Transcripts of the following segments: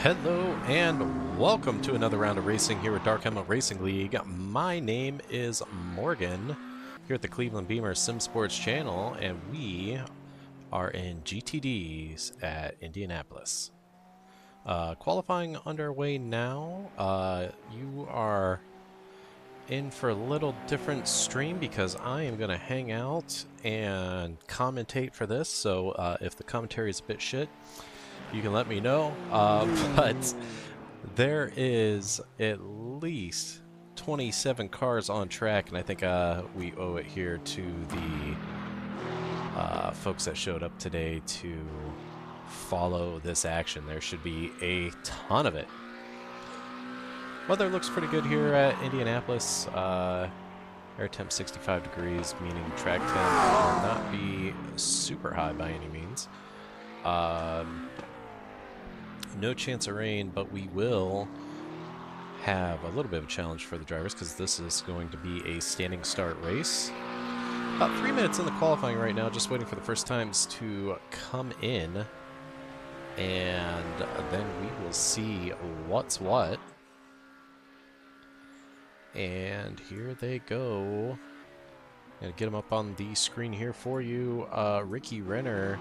Hello and welcome to another round of racing here at Dark Helmet Racing League. My name is Morgan here at the Cleveland Beamer Sim Sports channel, and we are in GTDs at Indianapolis. Qualifying underway now. You are in for a little different stream because I am going to hang out and commentate for this, so if the commentary is a bit shit, you can let me know, but there is at least 27 cars on track, and I think we owe it here to the folks that showed up today to follow this action. There should be a ton of it. Weather looks pretty good here at Indianapolis. Air temp 65 degrees, meaning track temp will not be super high by any means. No chance of rain, but we will have a little bit of a challenge for the drivers because this is going to be a standing start race. About 3 minutes in the qualifying right now, just waiting for the first times to come in, and then we will see what's what. And here they go. Gonna get them up on the screen here for you. Ricky Renner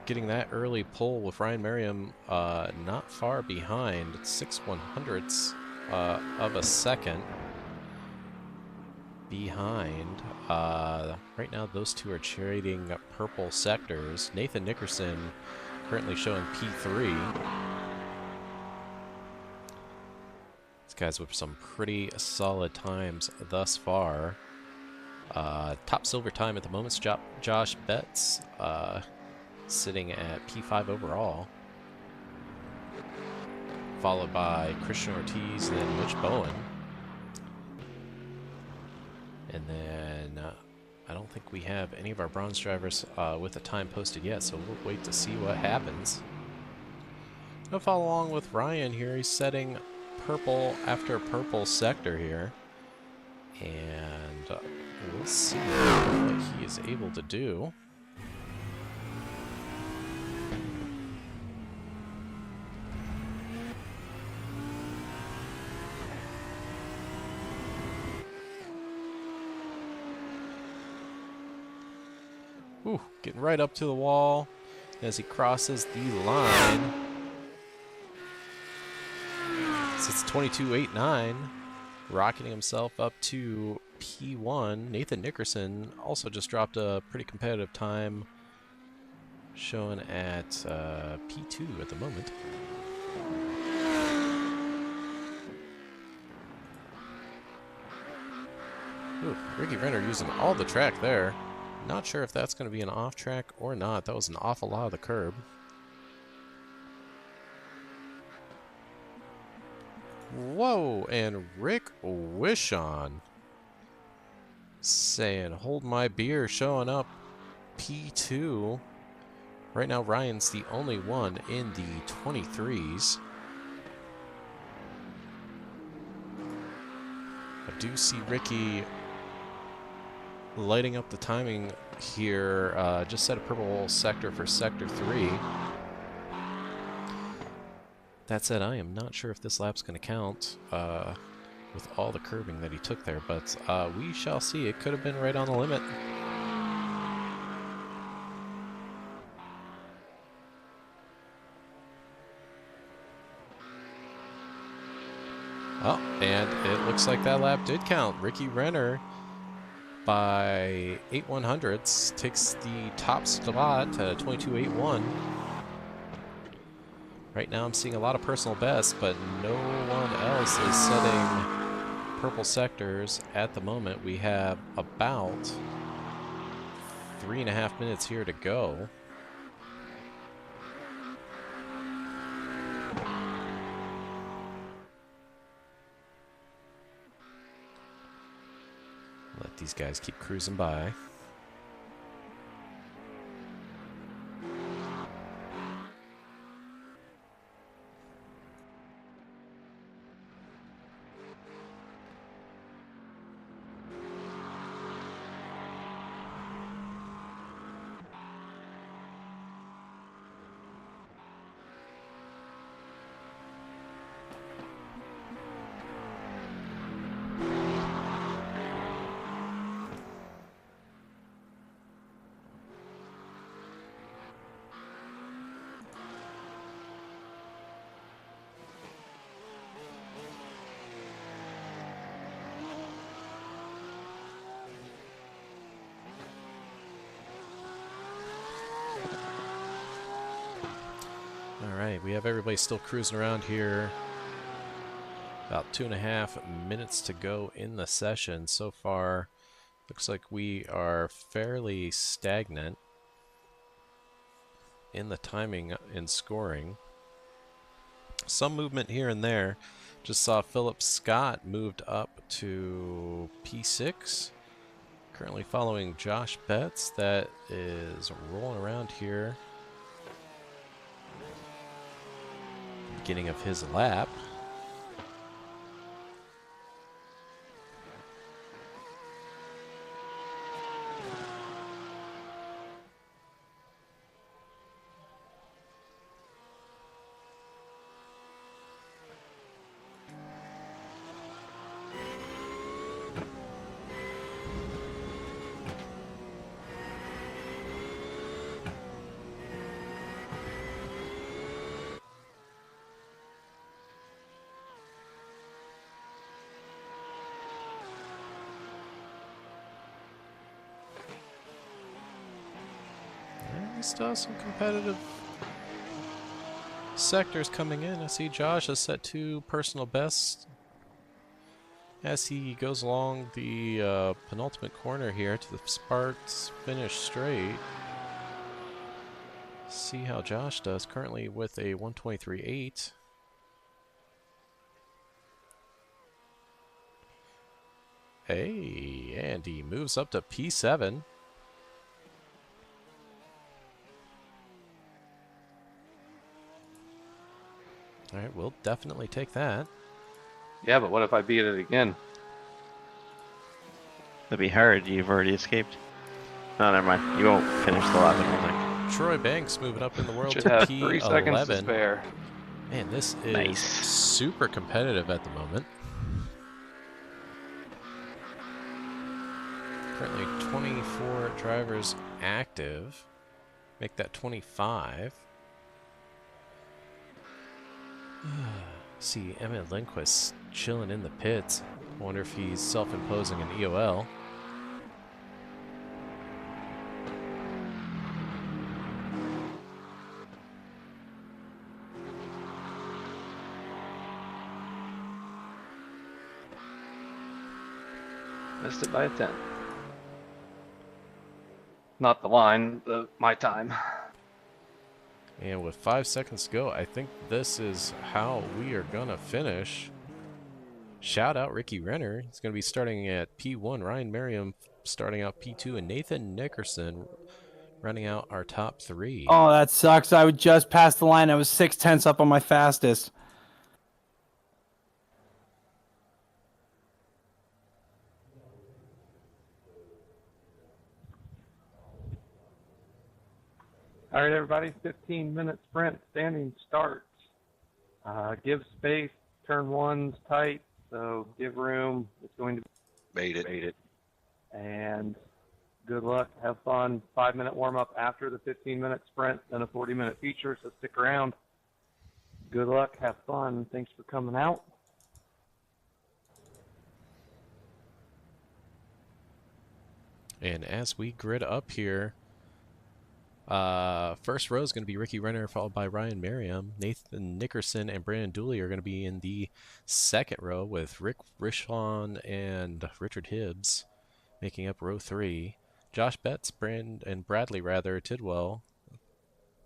getting that early pole with Ryan Merriam not far behind. It's 6/100ths of a second behind. Right now those two are trading purple sectors. Nathan Nickerson currently showing P3. These guys with some pretty solid times thus far. Top silver time at the moment is Josh Betts, sitting at P5 overall, followed by Christian Ortiz and then Mitch Bowen. And then I don't think we have any of our bronze drivers with a time posted yet, so we'll wait to see what happens. I'll follow along with Ryan here. He's setting purple after purple sector here, and we'll see what he is able to do. Ooh, getting right up to the wall as he crosses the line. So it's 22.89, rocketing himself up to P1. Nathan Nickerson also just dropped a pretty competitive time, showing at P2 at the moment. Ooh, Ricky Renner using all the track there. Not sure if that's going to be an off track or not. That was an awful lot of the curb. Whoa, and Rick Wishon saying, hold my beer, showing up P2. Right now, Ryan's the only one in the 23s. I do see Ricky lighting up the timing here. Just set a purple sector for sector 3. That said, I am not sure if this lap's going to count with all the curbing that he took there, but we shall see. It could have been right on the limit. Oh, and it looks like that lap did count. Ricky Renner, by 8/100ths, takes the top spot to 22.81. Right now I'm seeing a lot of personal bests, but no one else is setting purple sectors at the moment. We have about 3.5 minutes here to go. Let these guys keep cruising by. Alright, we have everybody still cruising around here. About 2.5 minutes to go in the session. So far, looks like we are fairly stagnant in the timing and scoring. Some movement here and there. Just saw Philip Scott moved up to P6. Currently following Josh Betts, that is rolling around here. Beginning of his lap. We still have some competitive sectors coming in. I see Josh has set 2 personal bests as he goes along the penultimate corner here to the Sparks finish straight. See how Josh does currently with a 123.8. Hey, and he moves up to P7. All right, we'll definitely take that. Yeah, but what if I beat it again? That'd be hard. You've already escaped. No, never mind. You won't finish the lap, I don't think. Troy Banks moving up in the world Should to have P11. 3 seconds to spare. Man, this is Nice. super competitive at the moment. Currently 24 drivers active. Make that 25. See Emmett Lindquist chilling in the pits. I wonder if he's self-imposing an EOL. Missed it by a 10. Not the line, my time. And with 5 seconds to go, I think this is how we are going to finish. Shout out Ricky Renner. He's going to be starting at P1. Ryan Merriam starting out P2. And Nathan Nickerson running out our top 3. Oh, that sucks. I would just pass the line. I was 0.6 up on my fastest. All right, everybody, 15-minute sprint, standing starts. Give space, turn 1's tight, so give room. It's going to bait it. And good luck, have fun. 5-minute warm-up after the 15-minute sprint, then a 40-minute feature, so stick around. Good luck, have fun. Thanks for coming out. And as we grid up here, first row is going to be Ricky Renner, followed by Ryan Merriam. Nathan Nickerson and Brandon Dooley are going to be in the second row, with Rick Rishon and Richard Hibbs making up row 3. Josh Betts, and Bradley Tidwell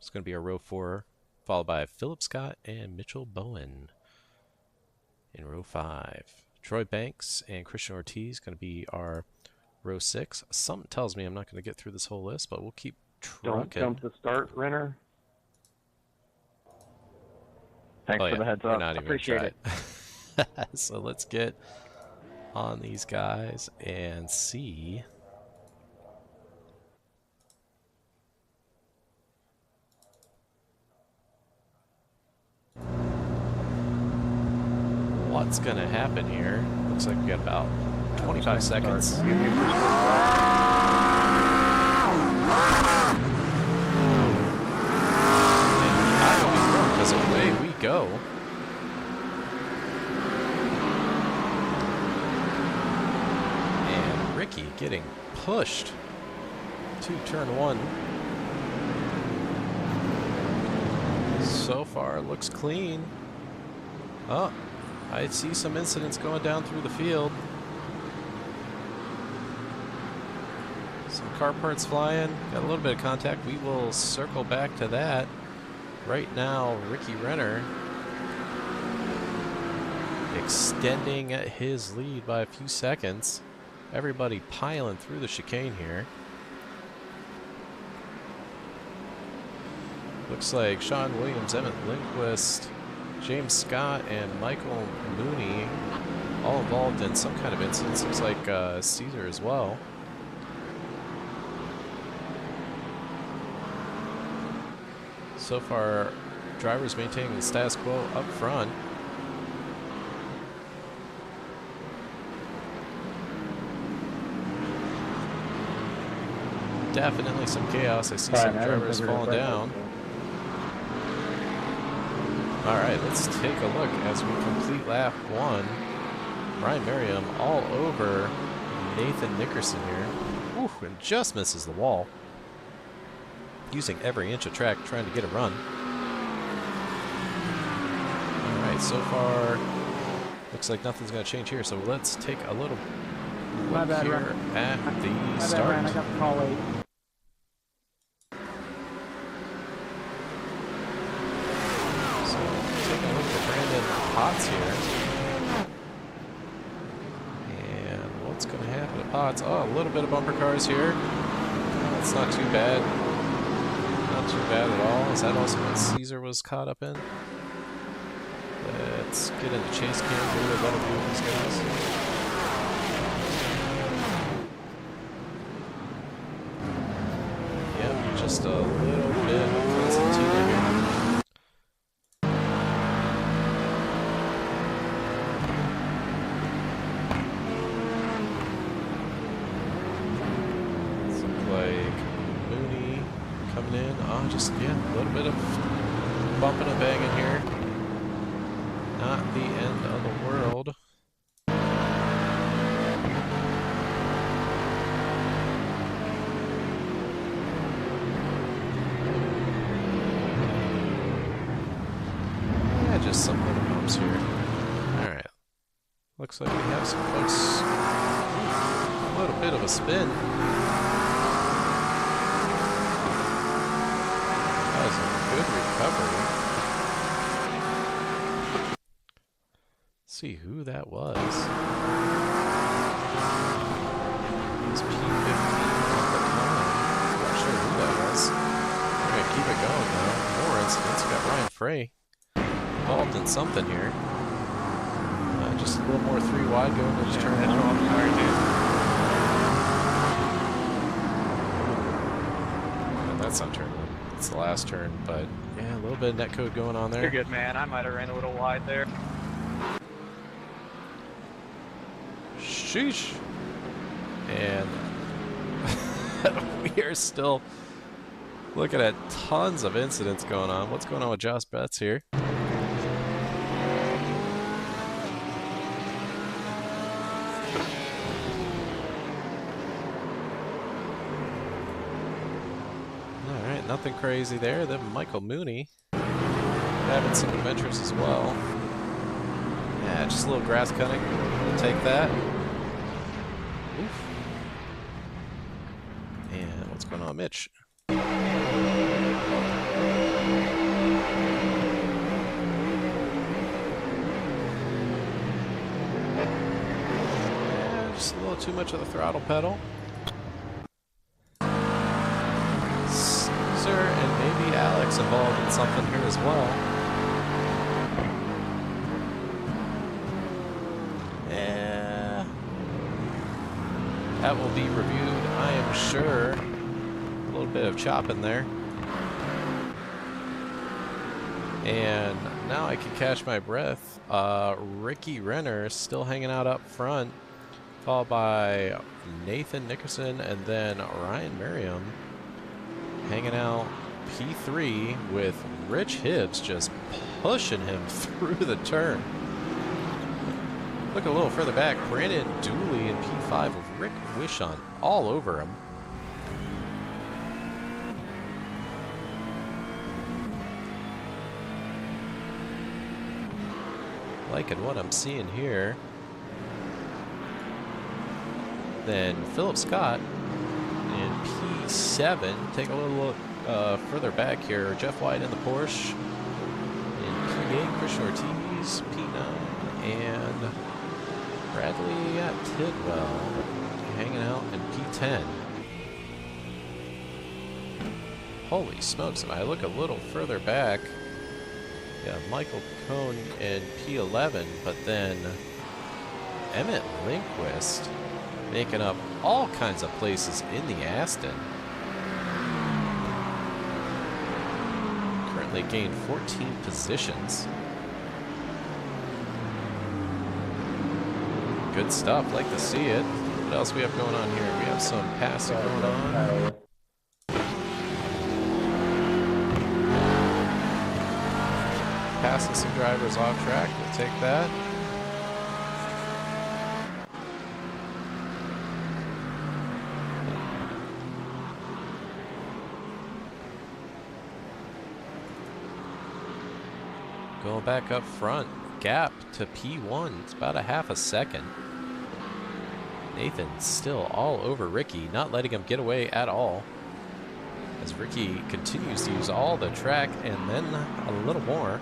is going to be our row 4, followed by Philip Scott and Mitchell Bowen in row 5. Troy Banks and Christian Ortiz going to be our row 6. Something tells me I'm not going to get through this whole list, but we'll keep Don't jump the start, Renner. Thanks for the heads up. Appreciate it. So let's get on these guys and see what's going to happen here. Looks like we got about 25 seconds. Because away we go. And Ricky getting pushed to turn 1. So far, looks clean. Oh, I see some incidents going down through the field. Some car parts flying. Got a little bit of contact. We will circle back to that. Right now, Ricky Renner extending his lead by a few seconds. Everybody piling through the chicane here. Looks like Sean Williams, Emmett Lindquist, James Scott, and Michael Mooney all involved in some kind of incident. Looks like Caesar as well. So far, drivers maintaining the status quo up front. Definitely some chaos. I see some drivers falling down. Alright, let's take a look as we complete lap 1. Ryan Merriam all over Nathan Nickerson here. Ooh, and just misses the wall. Using every inch of track trying to get a run. Alright, so far looks like nothing's going to change here, so let's take a little look here at the start. I got the call late. Potts here. And what's going to happen to Potts? Oh, a little bit of bumper cars here. That's not too bad. Not too bad at all. Is that also what Caesar was caught up in? Let's get into chase cam here with one of these guys. Yep, just a little bit of Constantina here. Just, yeah, a little bit of bumping and banging here. Not the end of the world. Yeah, just some little bumps here. Alright. Looks like we have some folks. A little bit of a spin. Good recovery. Let's see who that was. It was P15 at the time. Not sure who that was. We're going to keep it going though. More incidents. We got Ryan Frey involved in something here. Just a little more 3 wide going to turn 1. That's not turn 1. It's the last turn, but yeah, a little bit of netcode going on there. You're good, man. I might have ran a little wide there. Sheesh. And we are still looking at tons of incidents going on. What's going on with Josh Betts here? Nothing crazy there. Then Michael Mooney having some adventures as well. Yeah, just a little grass cutting. We'll take that. Oof. And what's going on, Mitch? Yeah, just a little too much of the throttle pedal. And maybe Alex involved in something here as well. Yeah. That will be reviewed, I am sure. A little bit of chopping there. And now I can catch my breath. Ricky Renner still hanging out up front, followed by Nathan Nickerson and then Ryan Merriam hanging out P3 with Rich Hibbs just pushing him through the turn. Look a little further back, Brandon Dooley in P5 with Rick Wishon all over him. Liking what I'm seeing here. Then Philip Scott in P7. Take a little look further back here. Jeff White in the Porsche. In P8, Christian Ortiz, P9, and Bradley Tidwell hanging out in P10. Holy smokes, if I look a little further back, yeah, Michael Cohn in P11, but then Emmett Lindquist making up all kinds of places in the Aston. Currently gained 14 positions. Good stuff, like to see it. What else we have going on here? We have some passing going on. Passing some drivers off track, we'll take that. Going back up front, gap to P1, it's about a half a second. Nathan still all over Ricky, not letting him get away at all. As Ricky continues to use all the track and then a little more.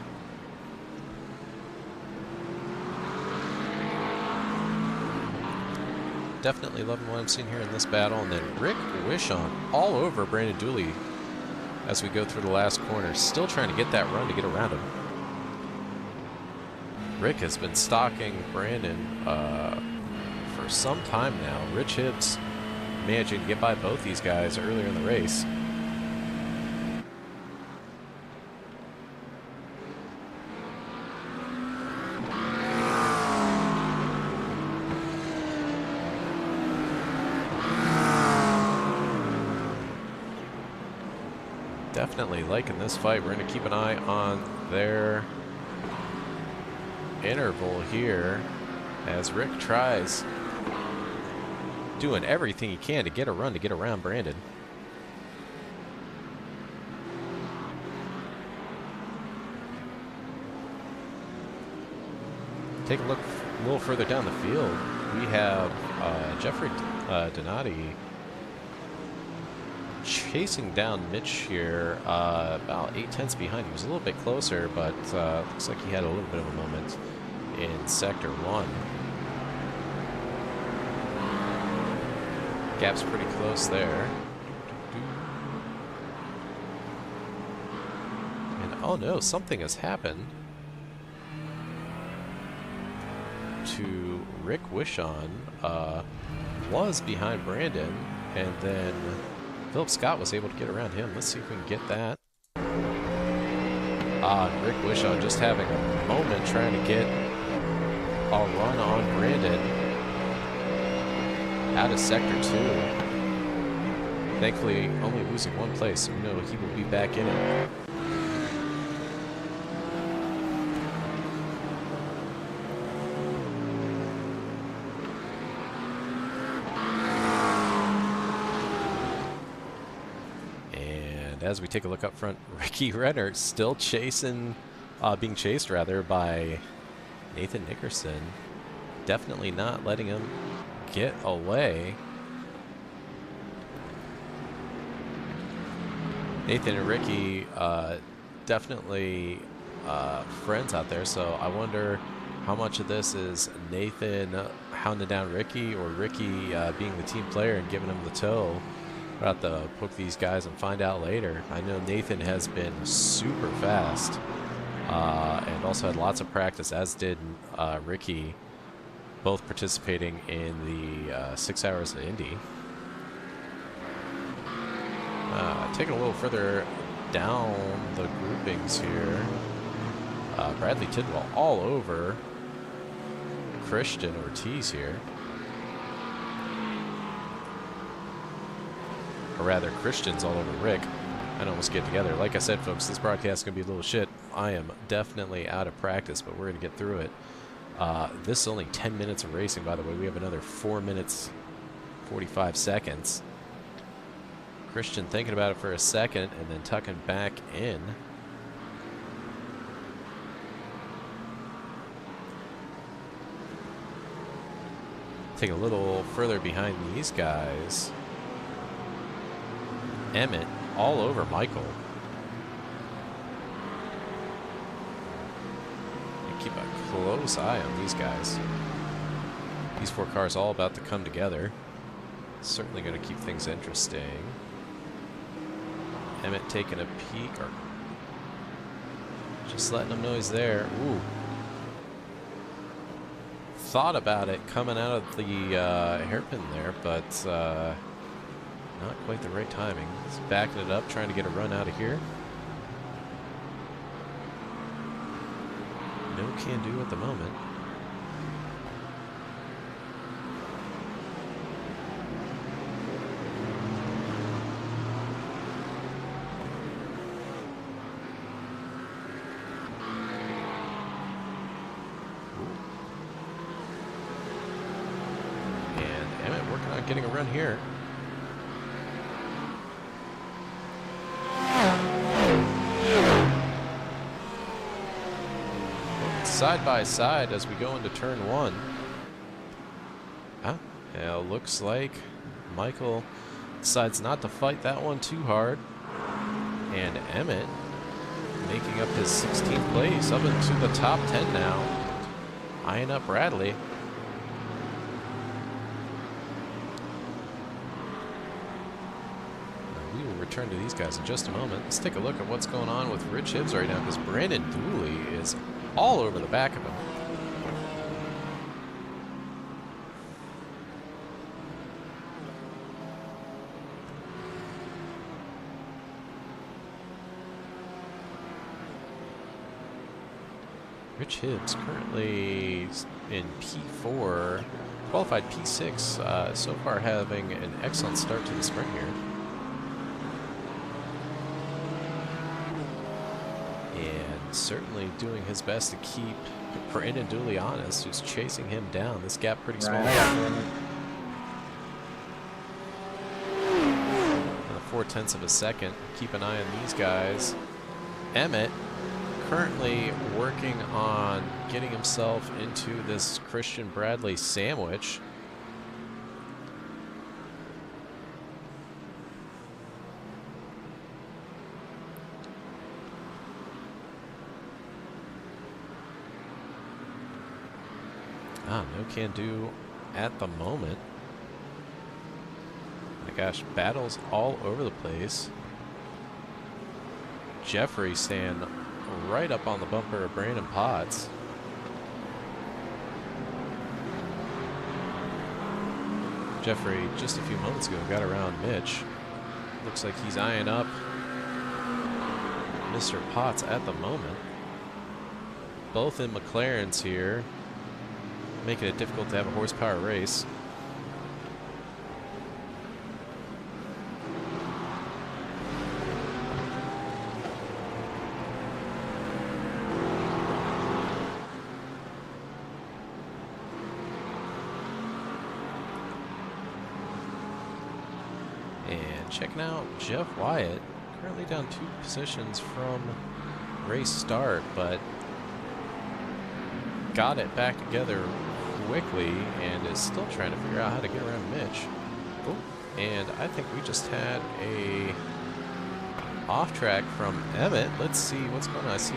Definitely loving what I'm seeing here in this battle. And then Rick Wishon all over Brandon Dooley as we go through the last corner. Still trying to get that run to get around him. Rick has been stalking Brandon for some time now. Rich Hibbs managing to get by both these guys earlier in the race. Definitely liking this fight. We're going to keep an eye on their interval here as Rick tries doing everything he can to get a run to get around Brandon. Take a look a little further down the field. We have Jeffrey Donati chasing down Mitch here, about 8/10 behind. He was a little bit closer, but looks like he had a little bit of a moment in Sector 1. Gap's pretty close there. And oh no, something has happened to Rick Wishon. Was behind Brandon, and then Philip Scott was able to get around him. Let's see if we can get that. Rick Wishon just having a moment trying to get a run on Brandon out of Sector 2. Thankfully, only losing one place, so we know he will be back in it. As we take a look up front, Ricky Renner still chasing, being chased rather by Nathan Nickerson. Definitely not letting him get away. Nathan and Ricky definitely friends out there, so I wonder how much of this is Nathan hounding down Ricky or Ricky being the team player and giving him the tow. We'll have to poke these guys and find out later. I know Nathan has been super fast and also had lots of practice, as did Ricky, both participating in the 6 hours at Indy. Taking a little further down the groupings here, Bradley Tidwell all over Christian Ortiz here. Or rather, Christian's all over Rick. I almost get together. Like I said, folks, this broadcast is going to be a little shit. I am definitely out of practice, but we're going to get through it. This is only 10 minutes of racing, by the way. We have another 4 minutes, 45 seconds. Christian thinking about it for a second and then tucking back in. Take a little further behind these guys. Emmett all over Michael. And keep a close eye on these guys. These 4 cars all about to come together. Certainly going to keep things interesting. Emmett taking a peek, or just letting him know he's there. Ooh. Thought about it coming out of the hairpin there, but not quite the right timing. He's backing it up, trying to get a run out of here. No can do at the moment. Getting a run here. Side by side as we go into turn 1. Yeah, looks like Michael decides not to fight that one too hard. And Emmett making up his 16th place, up into the top 10 now. Eyeing up Bradley. Return to these guys in just a moment. Let's take a look at what's going on with Rich Hibbs right now, because Brandon Dooley is all over the back of him. Rich Hibbs currently in P4, qualified P6, so far having an excellent start to the sprint here. Certainly doing his best to keep Brandon Dooley honest, who's chasing him down. This gap pretty small. And a 4/10 of a second. Keep an eye on these guys. Emmett currently working on getting himself into this Christian Bradley sandwich. No can do at the moment. My gosh, battles all over the place. Jeffrey staying right up on the bumper of Brandon Potts. Jeffrey, just a few moments ago, got around Mitch. Looks like he's eyeing up Mr. Potts at the moment. Both in McLarens here, making it difficult to have a horsepower race. And checking out Jeff Wyatt, currently down 2 positions from race start, but got it back together quickly and is still trying to figure out how to get around Mitch. Oh, and I think we just had a off track from Emmett. Let's see what's going on. I see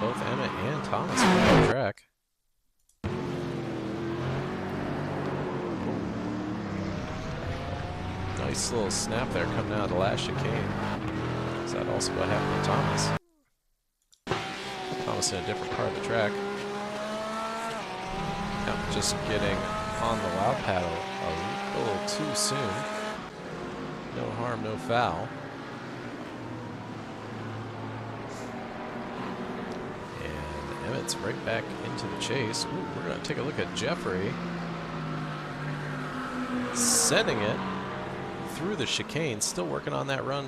both Emmett and Thomas on the track. Nice little snap there coming out of the last chicane. Is that also what happened to Thomas? Thomas in a different part of the track. Just getting on the loud paddle a little too soon. No harm, no foul. And Emmett's right back into the chase. Ooh, we're going to take a look at Jeffrey. Sending it through the chicane. Still working on that run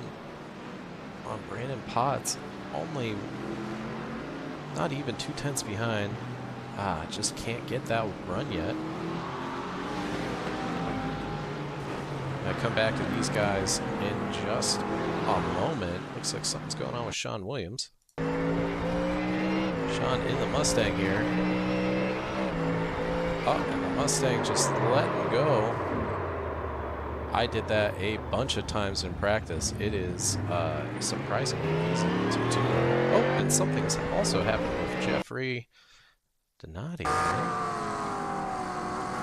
on Brandon Potts. Only not even 2/10 behind. Just can't get that run yet. I come back to these guys in just a moment. Looks like something's going on with Sean Williams. Sean in the Mustang here. Oh, and the Mustang just letting go. I did that a bunch of times in practice. It is surprisingly easy to do. Oh, and something has also happened with Jeffrey Donati. Good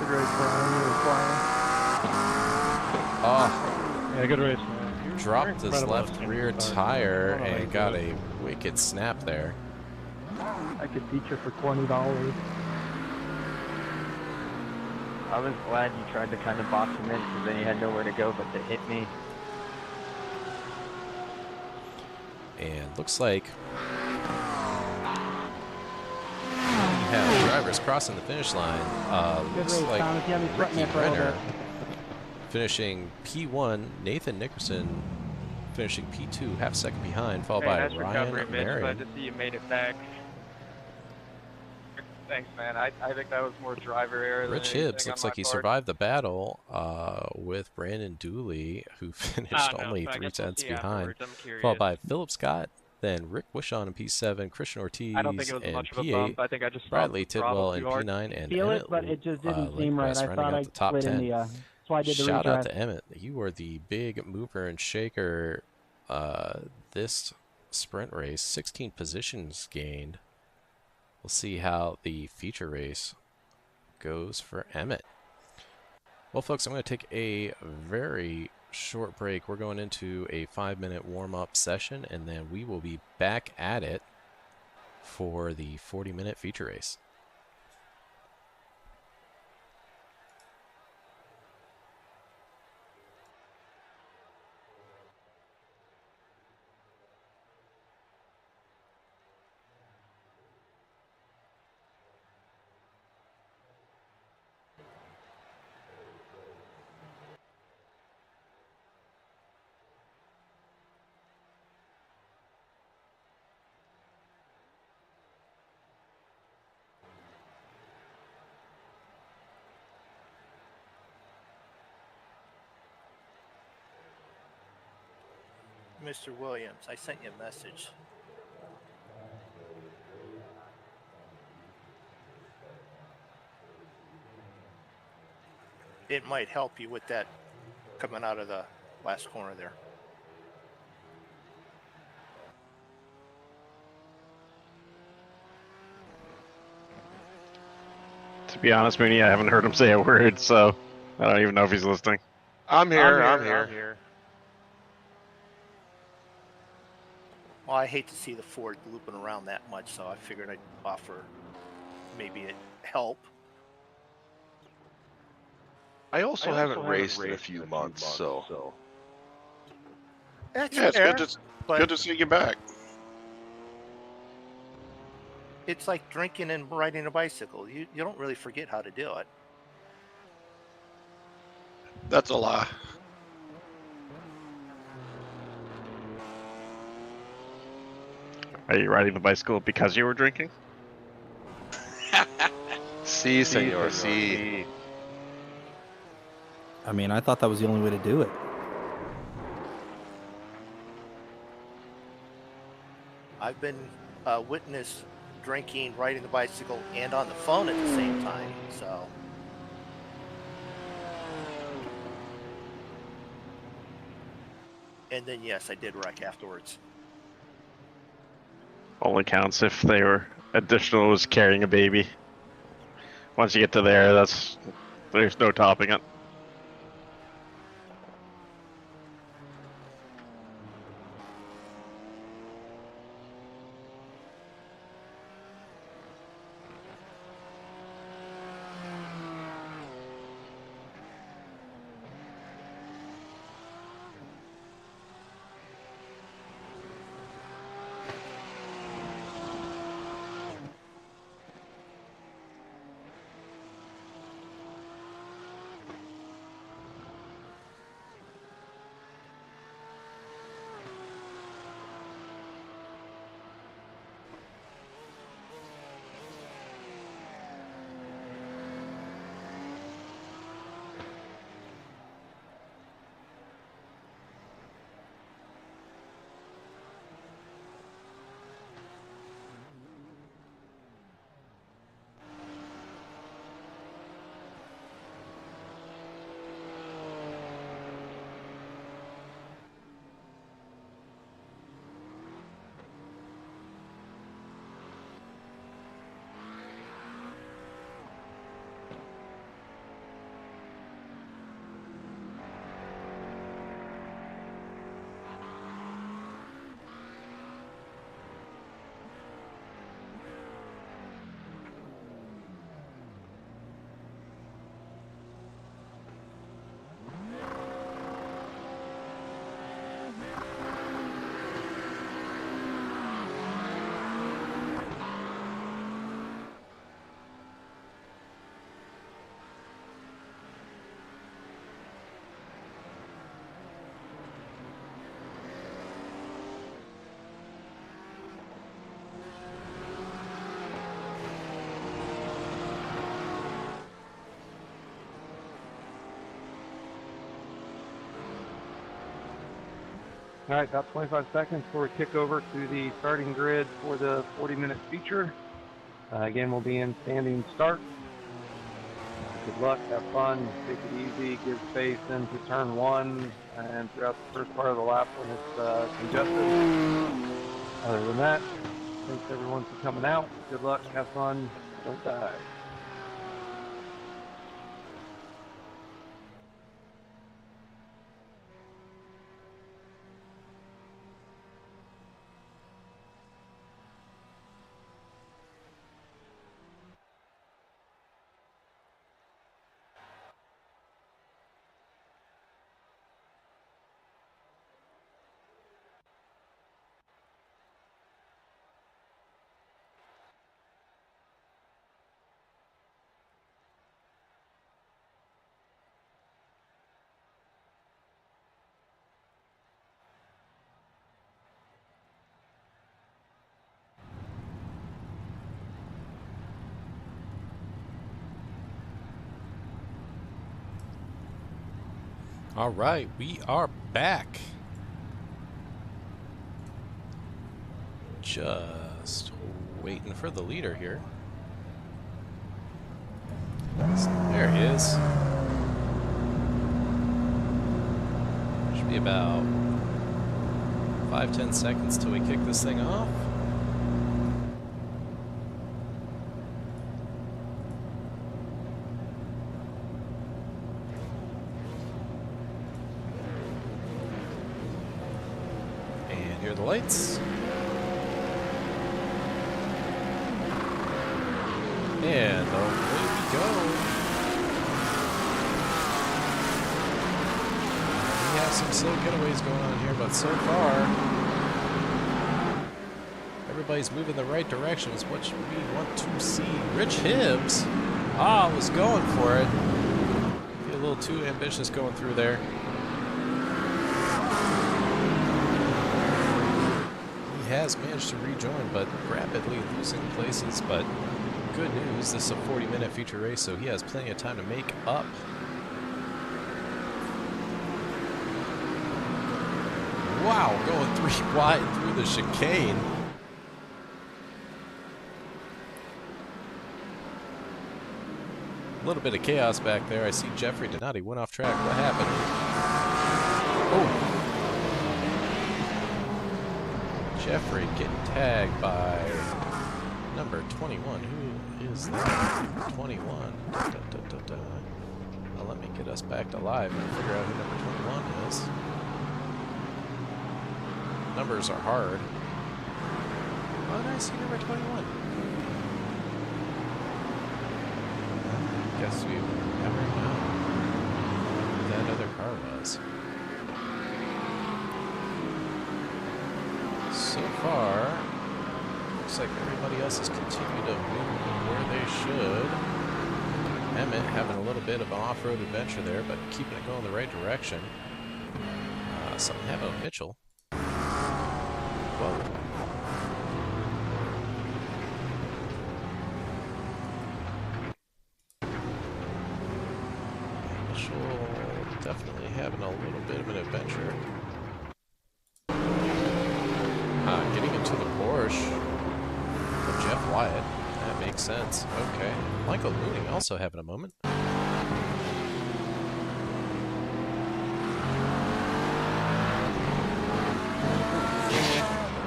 race, Brian. You were flying. Oh, Yeah, good race, man. dropped his left rear tire and got a wicked snap there. I could feature for $20. I was glad you tried to kind of box him in because then he had nowhere to go but to hit me. And looks like we have drivers crossing the finish line. Looks race, like Thomas. You have me sweating Ricky there for a little Renner finishing P1, Nathan Nickerson finishing P2, half second behind, followed by nice recovery, Ryan Mitch. Glad Marion. to see you made it back. Thanks, man. I think that was more driver error Rich than Hibbs anything looks on like my he part. survived the battle with Brandon Dooley, who finished No, only so I 3 guess we'll tenths see behind, afterwards. I'm curious. followed by Philip Scott, then Rick Wishon in P7, Christian Ortiz I don't think it was in much of a P8, bump. I think I just Bradley stopped the throttle Tidwell in too hard. P9, and Feel it, Emmett but it just didn't seem right. Lindquist I running thought out I the top slid 10. in the. That's why I did the Shout out redrive. to Emmett. You were the big mover and shaker this sprint race. 16 positions gained. We'll see how the feature race goes for Emmett. Well, folks, I'm going to take a very short break. We're going into a 5-minute warm-up session, and then we will be back at it for the 40-minute feature race. Mr. Williams, I sent you a message. It might help you with that coming out of the last corner there. To be honest, Mooney, I haven't heard him say a word, so I don't even know if he's listening. I'm here. Well, I hate to see the Ford looping around that much, so I figured I'd offer maybe it help. I also haven't raced in a few months, so. That's Yeah, it's fair, good to see you back. It's like drinking and riding a bicycle. You don't really forget how to do it. That's a lie. Are you riding the bicycle because you were drinking? Si, senor, si. I mean, I thought that was the only way to do it. I've been witness drinking, riding the bicycle, and on the phone at the same time, so. And then, yes, I did wreck afterwards. Only counts if they were additional was carrying a baby. Once you get to there, there's no topping it. All right, about 25 seconds before we kick over to the starting grid for the 40-minute feature. Again, we'll be in standing start. Good luck, have fun, take it easy, give space into turn 1 and throughout the first part of the lap when it's congested. Other than that, thanks everyone for coming out. Good luck, have fun, don't die. All right, we are back. Just waiting for the leader here. There he is. Should be about 5-10 seconds till we kick this thing off. And here are the lights. And away we go. We have some slow getaways going on here, but so far, everybody's moving the right direction is what we want to see. Rich Hibbs, was going for it. A little too ambitious going through there. He has managed to rejoin, but rapidly losing places, but good news, this is a 40-minute feature race, so he has plenty of time to make up. Wow, going 3 wide through the chicane. A little bit of chaos back there. I see Jeffrey Donati went off track. What happened? Oh. Jeffrey getting tagged by number 21. Who is that? 21. Well, let me get us back to live and figure out who number 21 is. Numbers are hard. Oh, did I see number 21? I guess we never know who that other car was. So far, looks like everybody else has continued to move where they should. Emmett having a little bit of an off-road adventure there, but keeping it going the right direction. Something happened with Mitchell. Whoa. Mitchell definitely having a little bit of an adventure. Getting into the Porsche of Jeff Wyatt. That makes sense. Okay. Michael Looney also having a moment.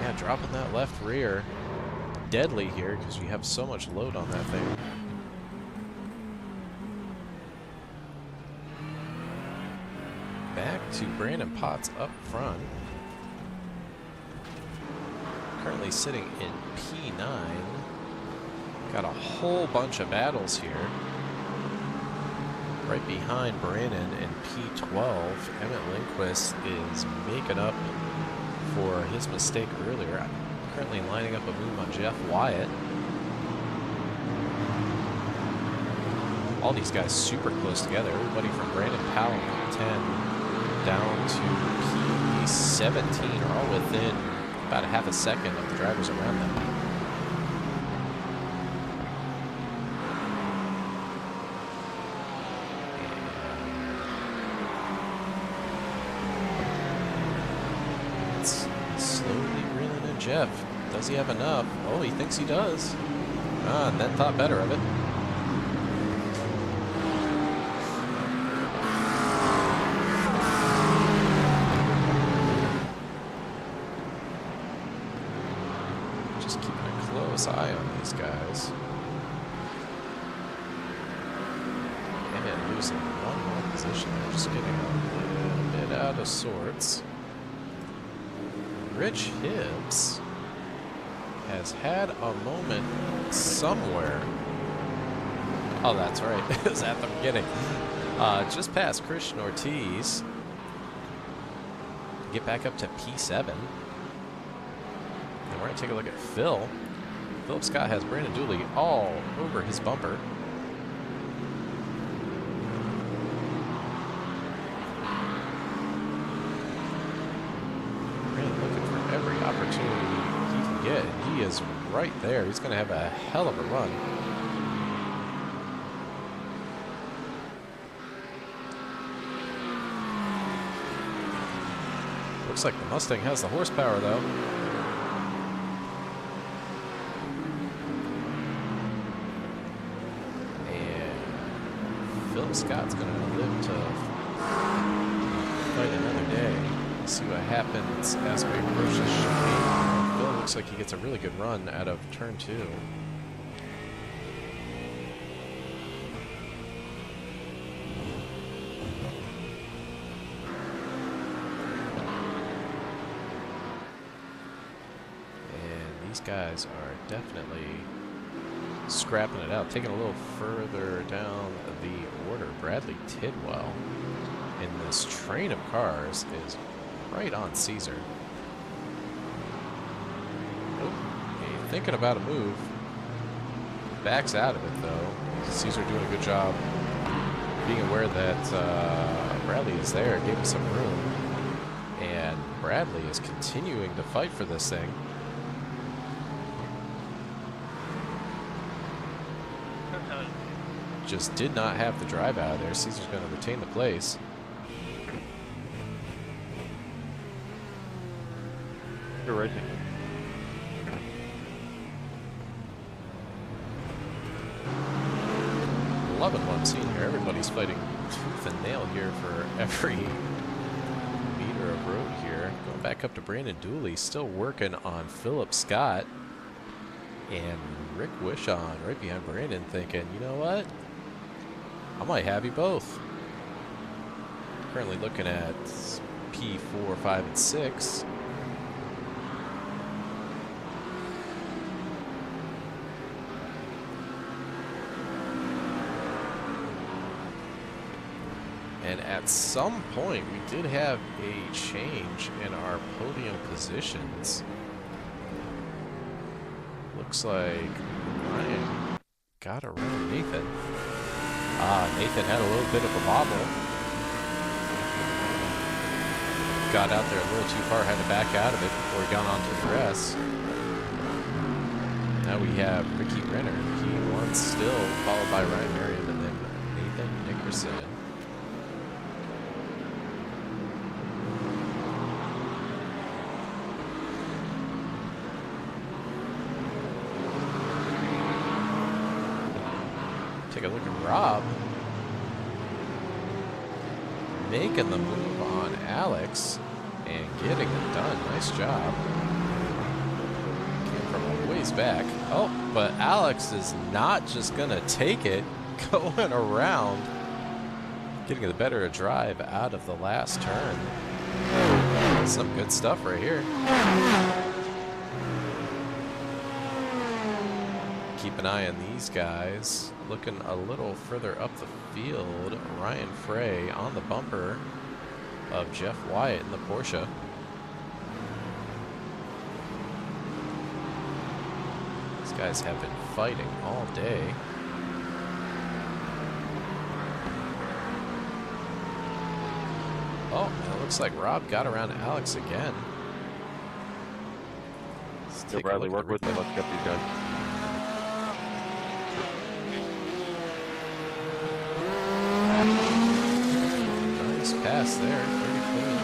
Yeah, dropping that left rear. Deadly here because you have so much load on that thing. Back to Brandon Potts up front. Currently sitting in P9. Got a whole bunch of battles here. Right behind Brandon in P12. Emmett Lindquist is making up for his mistake earlier. Currently lining up a move on Jeff Wyatt. All these guys super close together. Everybody from Brandon Powell in P10 down to P17 are all within about a half a second of the drivers around them. Jeff. Does he have enough? Oh, he thinks he does. Ah, and then thought better of it. Just keeping a close eye on these guys. And losing one more position. They're just getting a little bit out of sorts. Rich Hibbs has had a moment somewhere. Oh, that's right. It was at the beginning. Just past Christian Ortiz. Get back up to P7. And we're going to take a look at Phil. Philip Scott has Brandon Dooley all over his bumper. Every opportunity he can get, and he is right there. He's going to have a hell of a run. Looks like the Mustang has the horsepower, though. And Phil Scott's going to live to fight another day. See what happens as we approach the chicane. Phil looks like he gets a really good run out of turn 2. And these guys are definitely scrapping it out. Taking a little further down the order, Bradley Tidwell in this train of cars is right on Caesar. Oh, he's thinking about a move. Backs out of it, though. Caesar doing a good job being aware that Bradley is there. Gave him some room. And Bradley is continuing to fight for this thing. Just did not have the drive out of there. Caesar's going to retain the place. Racing. Loving what I'm seeing here. Everybody's fighting tooth and nail here for every meter of road here. Going back up to Brandon Dooley, still working on Philip Scott. And Rick Wishon right behind Brandon thinking, you know what? I might have you both. Currently looking at P4, 5, and 6. And at some point, we did have a change in our podium positions. Looks like Ryan got around Nathan. Nathan had a little bit of a bobble. Got out there a little too far, had to back out of it before he got onto the grass. Now we have Ricky Renner, P1 still, followed by Ryan Merriam, and then Nathan Nickerson. Take a look at Rob. Making the move on Alex and getting it done. Nice job. Came from a ways back. Oh, but Alex is not just going to take it going around. Getting the better drive out of the last turn. Some good stuff right here. Keep an eye on these guys. Looking a little further up the field, Ryan Frey on the bumper of Jeff Wyatt in the Porsche. These guys have been fighting all day. Oh, and it looks like Rob got around Alex again. Yo, Bradley, work with me. Let's get these guys. Nice pass there, pretty clean.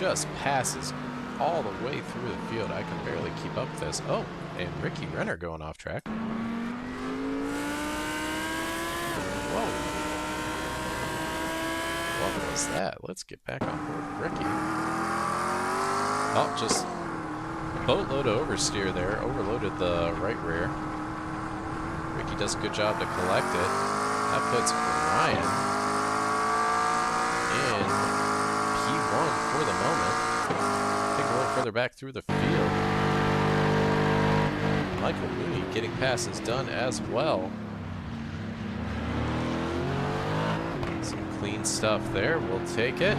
just passes all the way through the field. I can barely keep up with this. Oh, and Ricky Renner going off track. Whoa. What was that? Let's get back on board Ricky. Oh, just boatload of oversteer there. Overloaded the right rear. Ricky does a good job to collect it. That puts Ryan in P1 for the moment. Take a little further back through the field. Michael Mooney getting passes done as well. Some clean stuff there. We'll take it.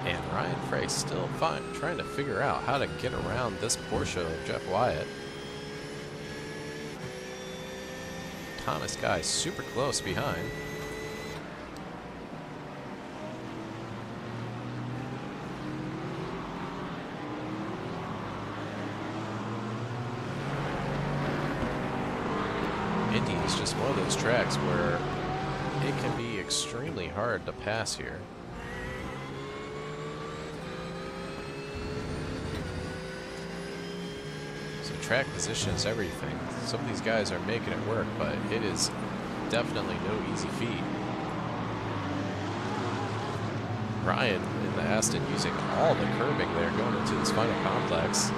And Ryan Frey still trying to figure out how to get around this Porsche of Jeff Wyatt. Thomas Guy super close behind. Indy is just one of those tracks where it can be extremely hard to pass here. So track position is everything. Some of these guys are making it work, but it is definitely no easy feat. Ryan in the Aston using all the curbing there going into this final complex.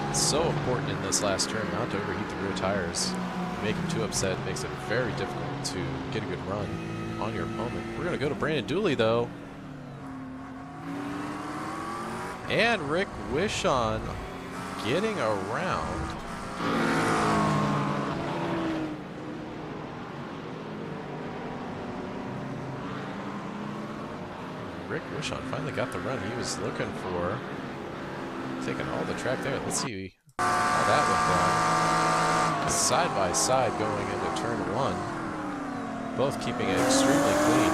It's so important in this last turn not to overheat the rear tires. Make him too upset makes it very difficult to get a good run on your opponent. We're going to go to Brandon Dooley though. And Rick Wishon getting around. Rick Wishon finally got the run he was looking for. Taking all the track there. Let's see how that went down. Side by side going into turn one. Both keeping it extremely clean.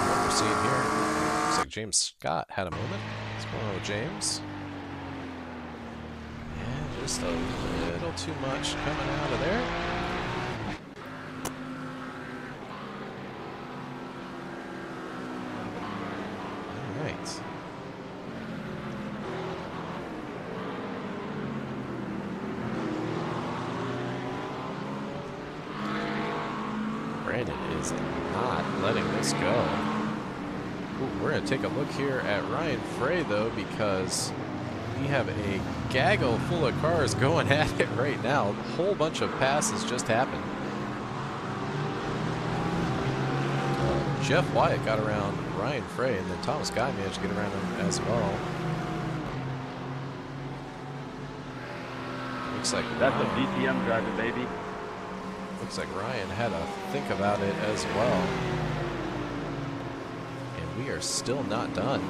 What we're seeing here, looks like James Scott had a moment. What's going on with James? And just a little too much coming out of there. Brandon is not letting this go. Ooh, we're going to take a look here at Ryan Frey, though, because we have a gaggle full of cars going at it right now. A whole bunch of passes just happened. Jeff Wyatt got around Ryan Frey, and then Thomas Guy managed to get around him as well. Looks like that's a DTM driver, baby. Looks like Ryan had to think about it as well. And we are still not done.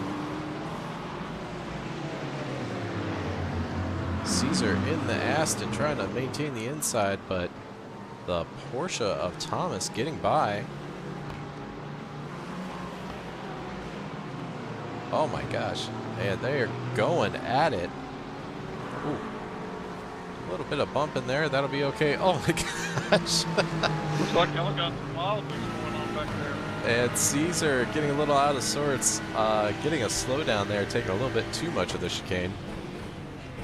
Caesar in the Aston trying to maintain the inside, but the Porsche of Thomas getting by. Oh my gosh. And they are going at it. Ooh. A little bit of bump in there. That'll be okay. Oh my gosh. Looks like y'all got some wild things going on back there. And Caesar getting a little out of sorts. Getting a slowdown there. Taking a little bit too much of the chicane.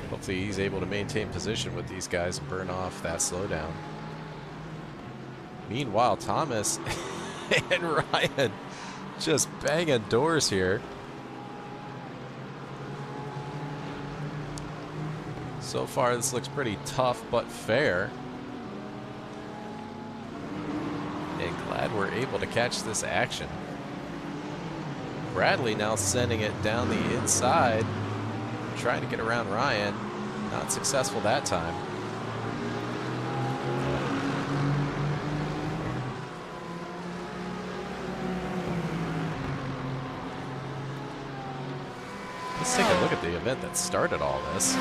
Hopefully he's able to maintain position with these guys and burn off that slowdown. Meanwhile, Thomas and Ryan just banging doors here. So far, this looks pretty tough but fair. And glad we're able to catch this action. Bradley now sending it down the inside, trying to get around Ryan. Not successful that time. Let's take a look at the event that started all this.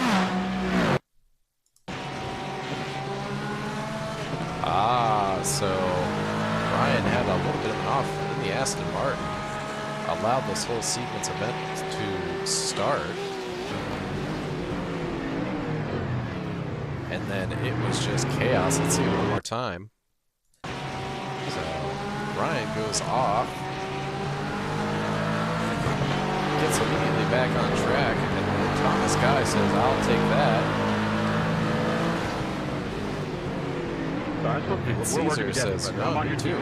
So Ryan had a little bit of an off in the Aston Martin. Allowed this whole sequence event to start. and then it was just chaos. Let's see it one more time. So Ryan goes off, gets immediately back on track, and then Thomas Guy says, "I'll take that." And Caesar says, "No, you too."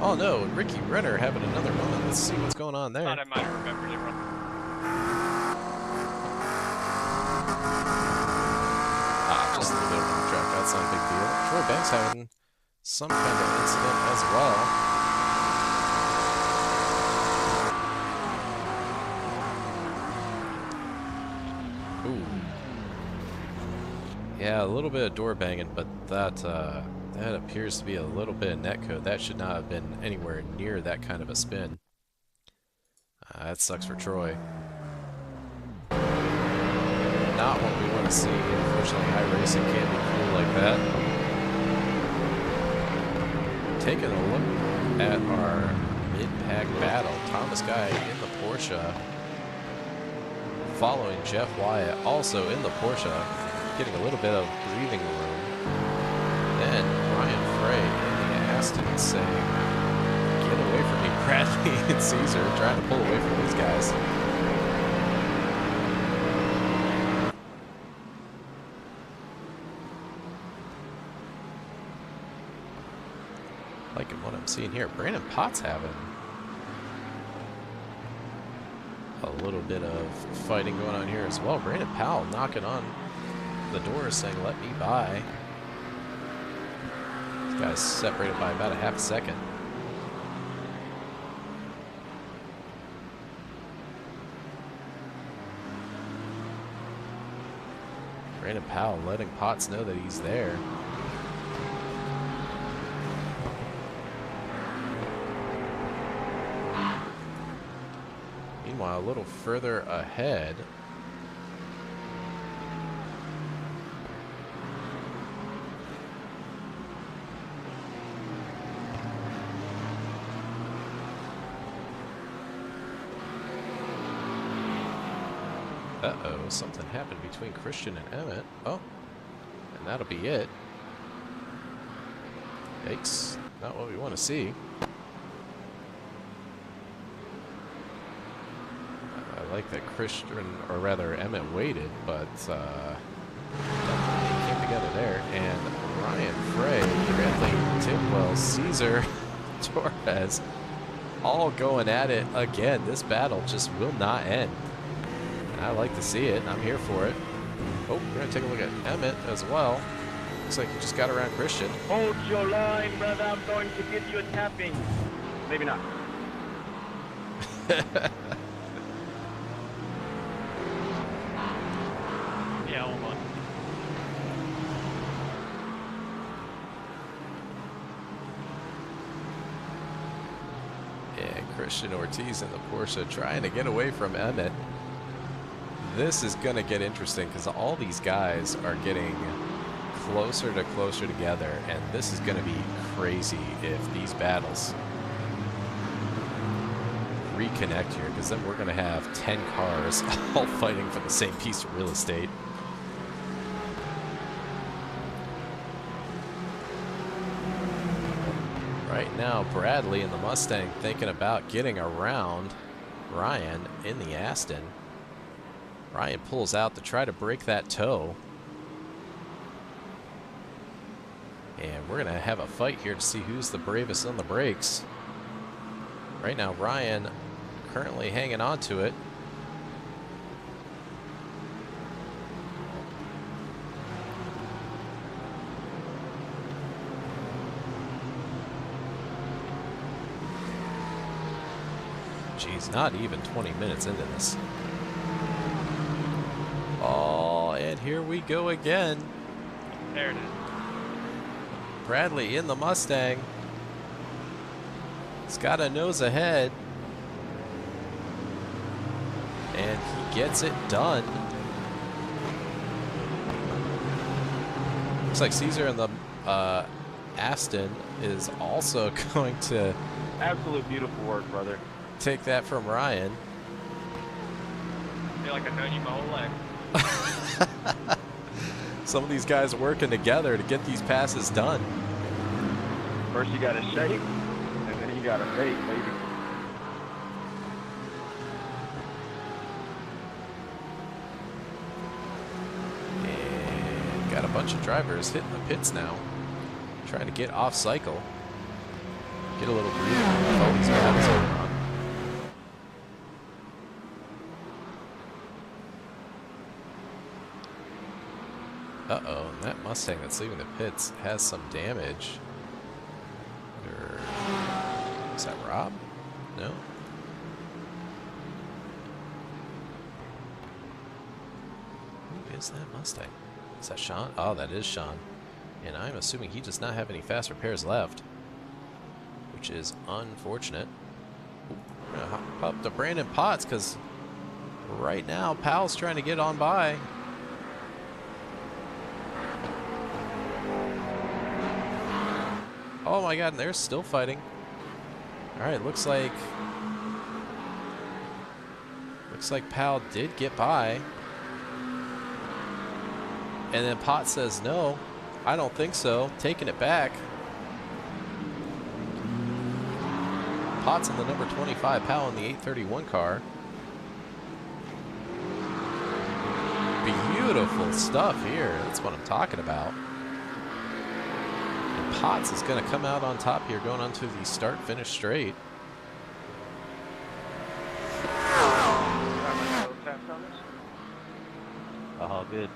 Oh no, Ricky Renner having another moment. Let's see what's going on there. Thought I might have remembered it wrong. Just a little bit of off track. That's not a big deal. Troy Banks having some kind of incident as well. Ooh. Yeah, a little bit of door banging, but that appears to be a little bit of netcode. That should not have been anywhere near that kind of a spin. That sucks for Troy. Not what we want to see. Unfortunately, iRacing can't be cool like that. Taking a look at our mid-pack battle. Thomas Guy in the Porsche. Following Jeff Wyatt also in the Porsche. Getting a little bit of breathing room. Then Ryan Frey in the Aston saying, "Get away from me, Bradley," and Caesar trying to pull away from these guys. Liking what I'm seeing here. Brandon Potts having a little bit of fighting going on here as well. Brandon Powell knocking on the door saying, "Let me by." These guys separated by about a half a second. Brandon Powell letting Potts know that he's there. Meanwhile, a little further ahead, uh-oh, something happened between Christian and Emmett. Oh, and that'll be it. Yikes, not what we want to see. I like that Christian, or rather Emmett, waited, but definitely came together there. And Ryan Frey, Bradley Tidwell, Caesar, Torres, all going at it again. This battle just will not end. And I like to see it, and I'm here for it. Oh, we're going to take a look at Emmett as well. Looks like he just got around Christian. Hold your line, brother. I'm going to give you a tapping. Maybe not. Yeah, hold on. And Christian Ortiz in the Porsche trying to get away from Emmett. This is going to get interesting because all these guys are getting closer together, and this is going to be crazy if these battles reconnect here, because then we're going to have 10 cars all fighting for the same piece of real estate. Right now, Bradley in the Mustang thinking about getting around Ryan in the Aston. Ryan pulls out to try to break that toe. And we're going to have a fight here to see who's the bravest on the brakes. Right now, Ryan currently hanging on to it. Geez, not even 20 minutes into this. Oh, and here we go again. There it is. Bradley in the Mustang. He's got a nose ahead. And he gets it done. Looks like Caesar in the Aston is also going to Absolute beautiful work, brother. take that from Ryan. feel like I've known you my whole life. Some of these guys are working together to get these passes done. First you gotta shake, and then you gotta bait, baby. And got a bunch of drivers hitting the pits now, trying to get off cycle, get a little breather with all these battles going on. Uh-oh, and that Mustang that's leaving the pits has some damage. Is that Rob? No? Who is that Mustang? Is that Sean? Oh, that is Sean. And I'm assuming he does not have any fast repairs left, which is unfortunate. Ooh, we're gonna hop up to Brandon Potts because right now Powell's trying to get on by. Oh my god, and they're still fighting. Alright, looks like Powell did get by. And then Potts says no, I don't think so, taking it back. Potts in the number 25, Powell in the 831 car. Beautiful stuff here, that's what I'm talking about. Potts is going to come out on top here, going onto the start-finish straight. Oh, good.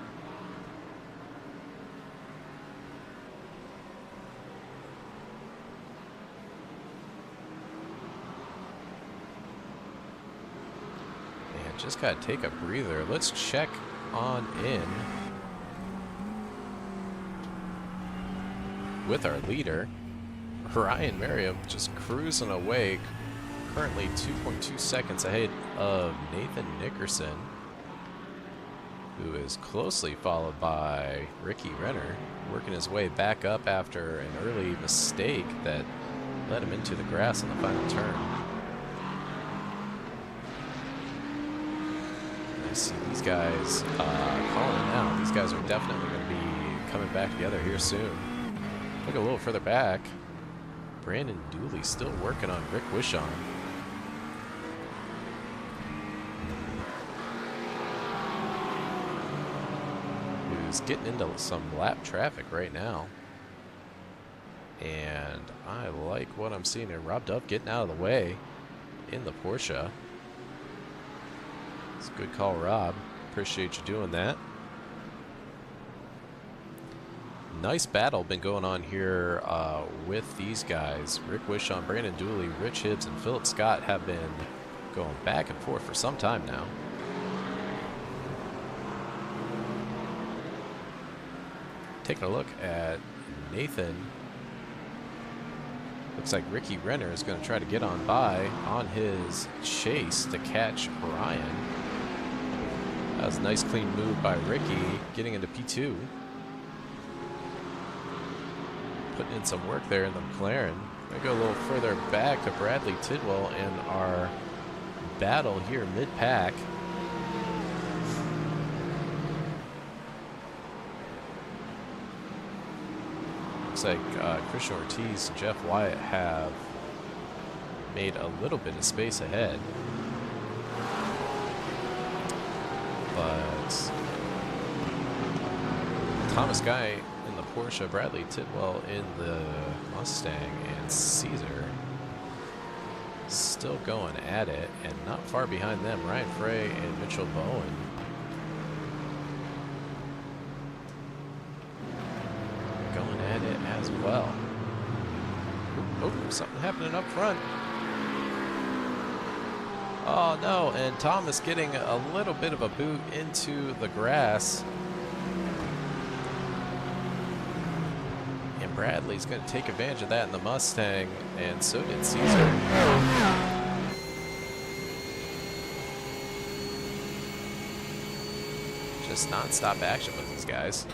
And just got to take a breather. Let's check on in with our leader, Ryan Merriam, just cruising away, currently 2.2 seconds ahead of Nathan Nickerson, who is closely followed by Ricky Renner, working his way back up after an early mistake that led him into the grass on the final turn. And I see these guys calling it out. These guys are definitely going to be coming back together here soon. Look a little further back. Brandon Dooley still working on Rick Wishon. Who's getting into some lap traffic right now. And I like what I'm seeing here. Rob Dove getting out of the way in the Porsche. It's a good call, Rob. Appreciate you doing that. Nice battle been going on here with these guys. Rick Wishon, Brandon Dooley, Rich Hibbs, and Philip Scott have been going back and forth for some time now. Taking a look at Nathan. Looks like Ricky Renner is going to try to get on by on his chase to catch Ryan. That was a nice clean move by Ricky getting into P2. Putting in some work there in the McLaren. I go a little further back to Bradley Tidwell and our battle here mid-pack. Looks like Christian Ortiz and Jeff Wyatt have made a little bit of space ahead. But Thomas Guy in the Porsche, Bradley Tidwell in the Mustang, and Caesar still going at it, and not far behind them, Ryan Frey and Mitchell Bowen. Going at it as well. Oh, something happening up front. Oh no, and Thomas getting a little bit of a boot into the grass. And Bradley's going to take advantage of that in the Mustang, and so did Caesar. Just non-stop action with these guys.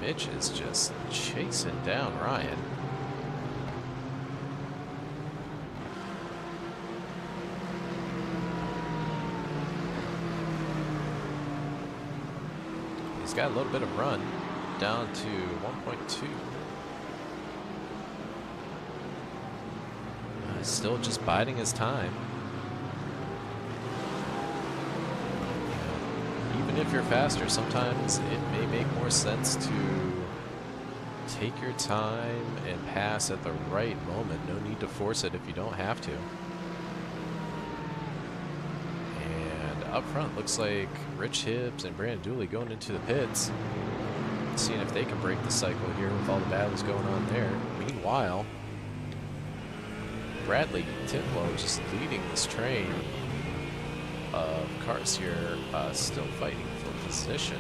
Mitch is just chasing down Ryan. He's got a little bit of run down to 1.2. Still just biding his time. Even if you're faster, sometimes it may make more sense to take your time and pass at the right moment. No need to force it if you don't have to. And up front, looks like Rich Hibbs and Brandon Dooley going into the pits, seeing if they can break the cycle here with all the battles going on there. Meanwhile, Bradley Tidlow just leading this train of cars here, still fighting for position.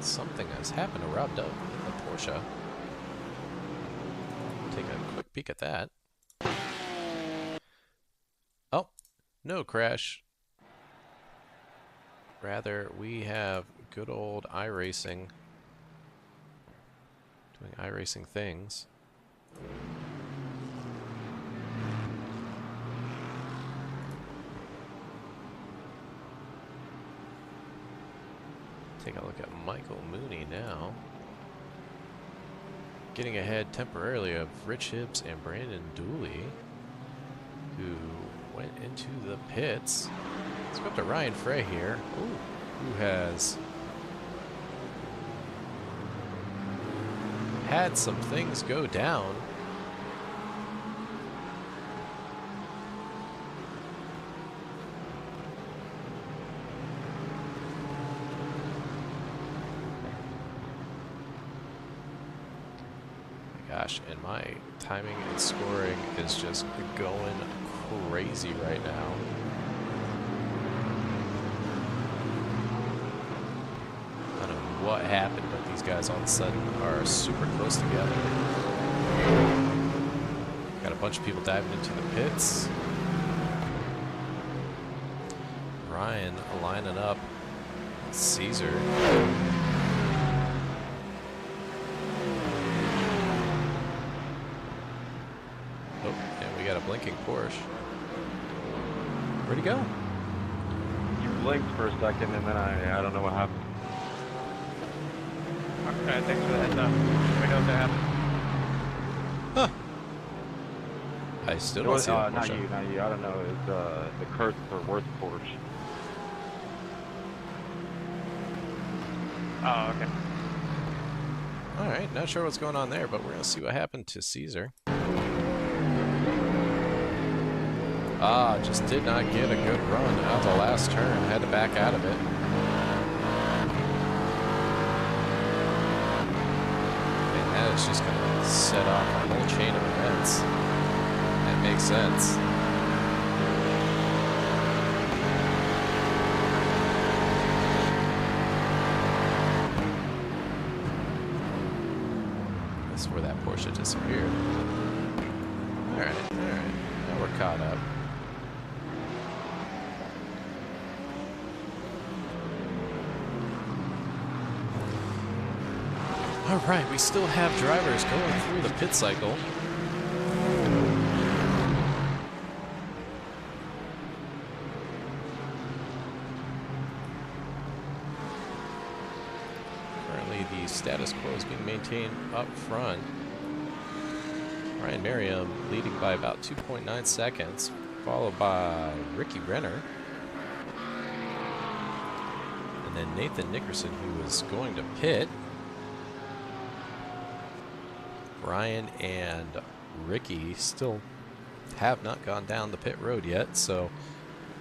Something has happened to Rob Dove in the Porsche. Take a quick peek at that. Oh, no crash. Rather, we have good old iRacing doing iRacing things. Take a look at Michael Mooney now. Getting ahead temporarily of Rich Hibbs and Brandon Dooley, who went into the pits. Let's go up to Ryan Frey here, who has had some things go down. Gosh, and my timing and scoring is just going crazy right now. I don't know what happened, but these guys all of a sudden are super close together. Got a bunch of people diving into the pits. Ryan lining up Caesar. Got a blinking Porsche. Where'd he go? You blinked for a second and then I don't know what happened. Okay, thanks for the heads up. We know what happened. Huh. I still don't see a not you. I don't know. It's the Kurtz or Worth Porsche. Oh, okay. Alright, not sure what's going on there, but we're gonna see what happened to Caesar. Just did not get a good run out the last turn. Had to back out of it. And that is just going to set off a whole chain of events. That makes sense. That's where that Porsche disappeared. Alright. Now we're caught up. Alright, we still have drivers going through the pit cycle. Currently, the status quo is being maintained up front. Ryan Merriam leading by about 2.9 seconds, followed by Ricky Renner. And then Nathan Nickerson, who is going to pit. Ryan and Ricky still have not gone down the pit road yet, so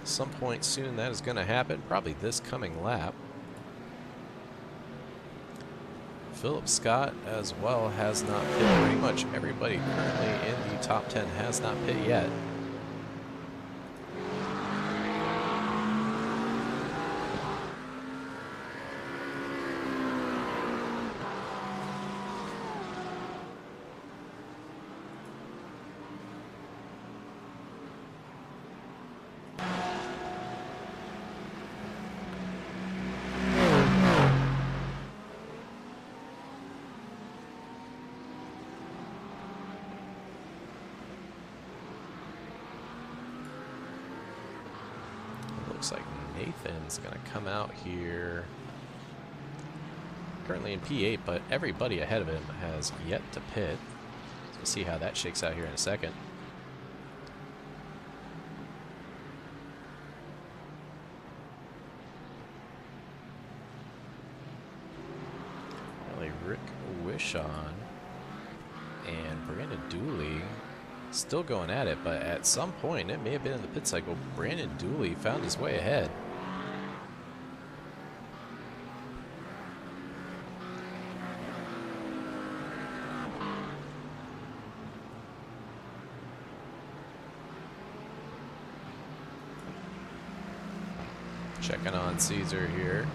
some point soon that is going to happen, probably this coming lap. Philip Scott as well has not pit. Pretty much everybody currently in the top 10 has not pit yet. Nathan's going to come out here. Currently in P8, but everybody ahead of him has yet to pit. So we'll see how that shakes out here in a second. Rick Wishon and Brandon Dooley still going at it, but at some point, it may have been in the pit cycle, Brandon Dooley found his way ahead. Checking on Caesar here.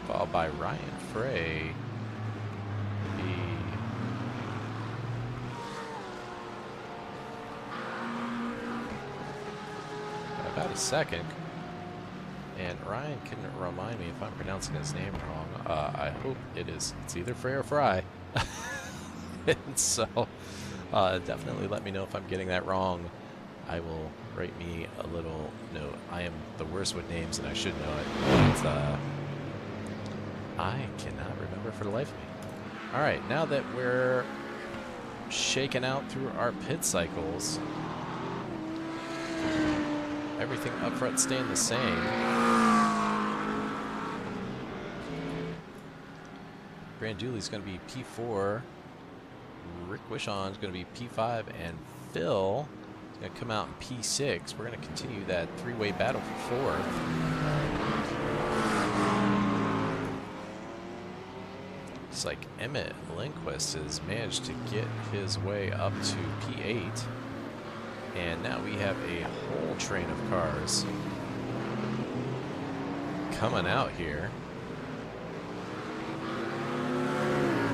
Followed by Ryan Frey. About a second. And Ryan can remind me if I'm pronouncing his name wrong. I hope it's either Frey or Fry. And so definitely let me know if I'm getting that wrong. I will write me a little note. I am the worst with names and I should know it. But, I cannot remember for the life of me. Alright, now that we're shaking out through our pit cycles, everything up front staying the same. Brandon Dooley's going to be P4. Rick Wishon is going to be P5. And Phil is going to come out in P6. We're going to continue that three-way battle for fourth. Looks like Emmett Lindquist has managed to get his way up to P8. And now we have a whole train of cars coming out here.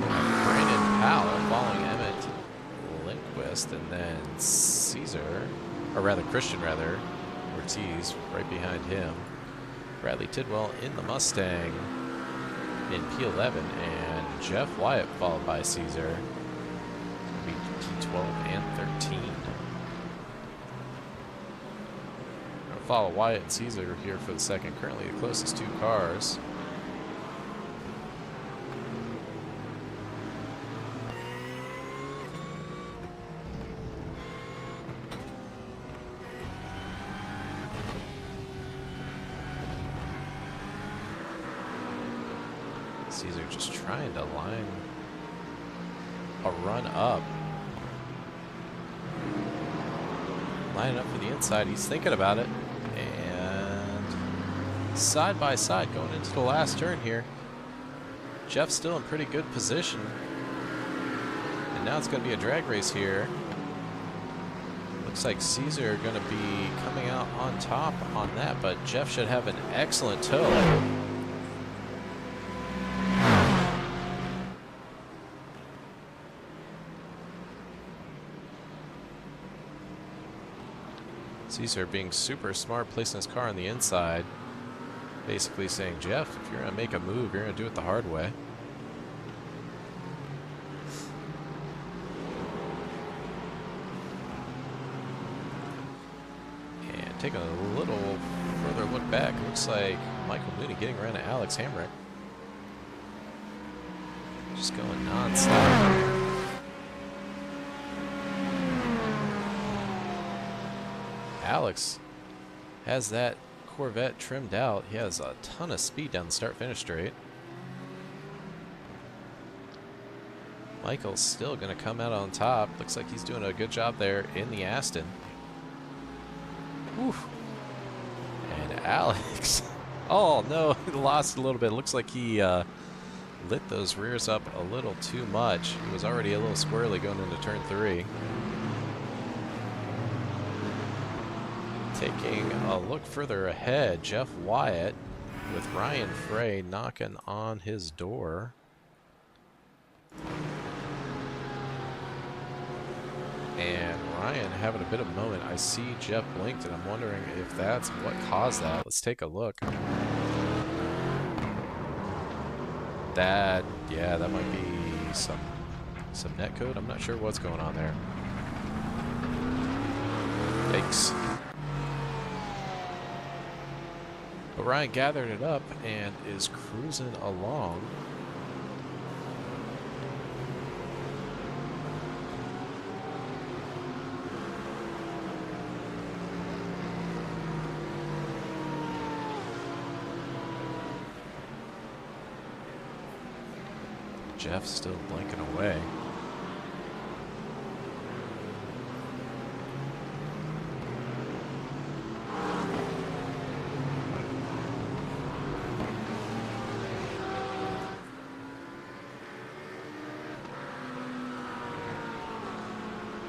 Brandon Powell following Emmett Lindquist, and then Caesar, or rather Christian Ortiz right behind him. Bradley Tidwell in the Mustang in P11, and Jeff Wyatt followed by Caesar. P12 and 13. Follow Wyatt and Caesar here for the second. Currently the closest two cars. Caesar just trying to line a run up. Lining up for the inside. He's thinking about it. Side by side going into the last turn here. Jeff's still in pretty good position. And now it's going to be a drag race here. Looks like Caesar going to be coming out on top on that, but Jeff should have an excellent tow. Caesar being super smart, placing his car on the inside. Basically saying, Jeff, if you're going to make a move, you're going to do it the hard way. And taking a little further look back, it looks like Michael Mooney getting around to Alex Hamrick. Just going non-stop. Alex has that Corvette trimmed out. He has a ton of speed down the start-finish straight. Michael's still going to come out on top. Looks like he's doing a good job there in the Aston. Whew. And Alex. Oh, no. He lost a little bit. Looks like he lit those rears up a little too much. He was already a little squirrely going into turn 3. Taking a look further ahead, Jeff Wyatt with Ryan Frey knocking on his door. And Ryan having a bit of a moment. I see Jeff blinked, and I'm wondering if that's what caused that. Let's take a look. That might be some net code. I'm not sure what's going on there. Yikes. But Ryan gathered it up and is cruising along. Jeff's still blinking away.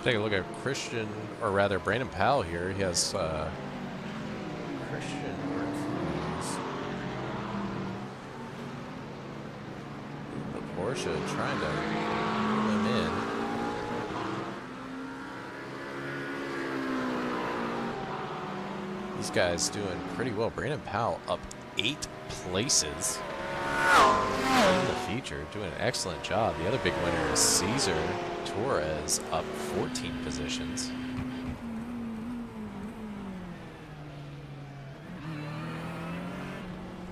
Take a look at Christian, or rather Brandon Powell here. He has Christian Ortiz. The Porsche trying to reel him in. These guys doing pretty well. Brandon Powell up 8 places in the feature, doing an excellent job. The other big winner is Caesar Torres, up 14 positions.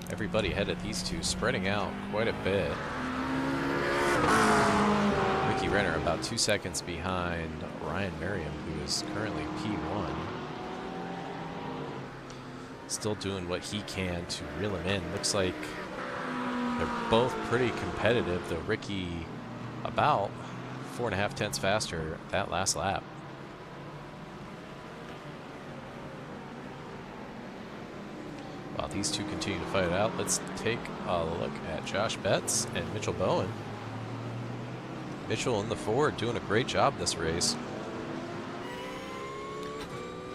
Everybody ahead of these two, spreading out quite a bit. Ricky Renner about 2 seconds behind Ryan Merriam, who is currently P1. Still doing what he can to reel him in. Looks like they're both pretty competitive, though Ricky about 4.5 tenths faster that last lap. While these two continue to fight it out, let's take a look at Josh Betts and Mitchell Bowen. Mitchell in the Ford doing a great job this race.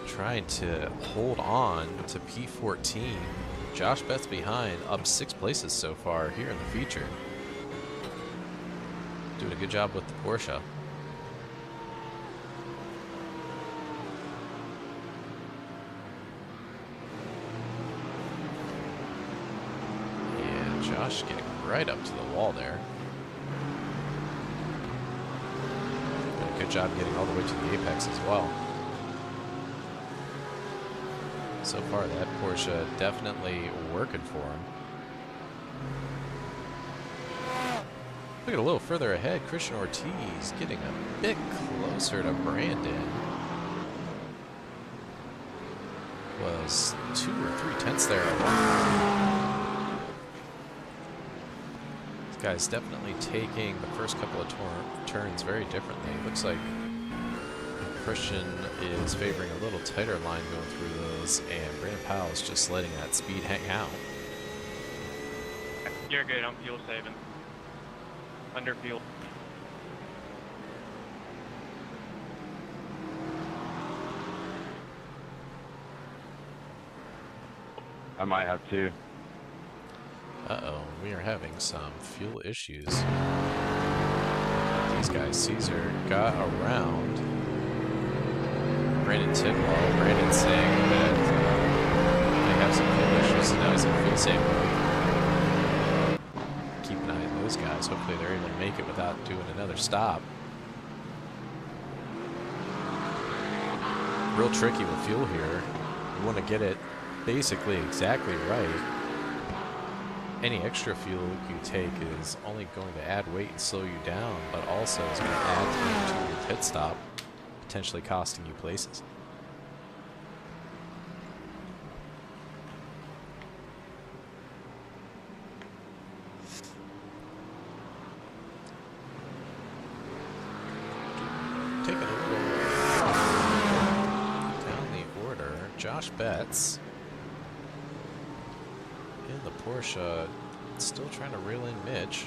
Trying to hold on to P14. Josh Betts behind, up 6 places so far here in the feature. Doing a good job with the Porsche. And Josh getting right up to the wall there. Doing a good job getting all the way to the apex as well. So far, that Porsche definitely working for him. Look at a little further ahead, Christian Ortiz getting a bit closer to Brandon. Was 2 or 3 tenths there at one point. This guy's definitely taking the first couple of turns very differently. Looks like Christian is favoring a little tighter line going through those, and Brandon Powell is just letting that speed hang out. You're good. I'm fuel saving. Under fuel. I might have to. Uh-oh, we are having some fuel issues. These guys, Caesar got around Brandon Tidwell. Brandon saying that they have some fuel issues, so now he's in fuel saving mode. Keep an eye on those guys. Hopefully they're able to make it without doing another stop. Real tricky with fuel here. You want to get it basically exactly right. Any extra fuel you take is only going to add weight and slow you down, but also is going to add time to your pit stop, potentially costing you places. Taking a little down the order, Josh Betts in the Porsche, still trying to reel in Mitch.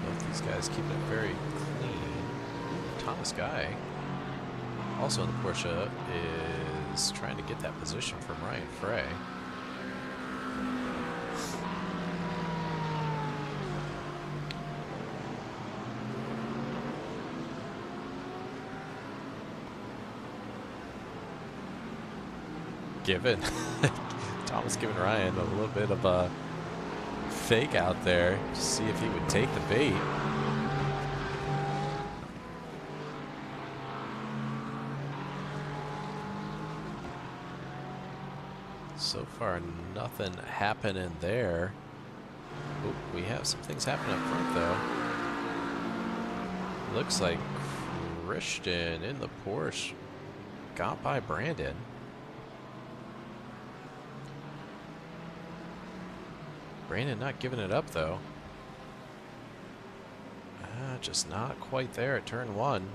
Both these guys keeping it very clean. Thomas Guy, also in the Porsche, is trying to get that position from Ryan Frey. Thomas giving Ryan a little bit of a fake out there to see if he would take the bait. So far, nothing happening there. Oop, we have some things happening up front, though. Looks like Christian in the Porsche got by Brandon. Brandon not giving it up, though. Just not quite there at turn 1.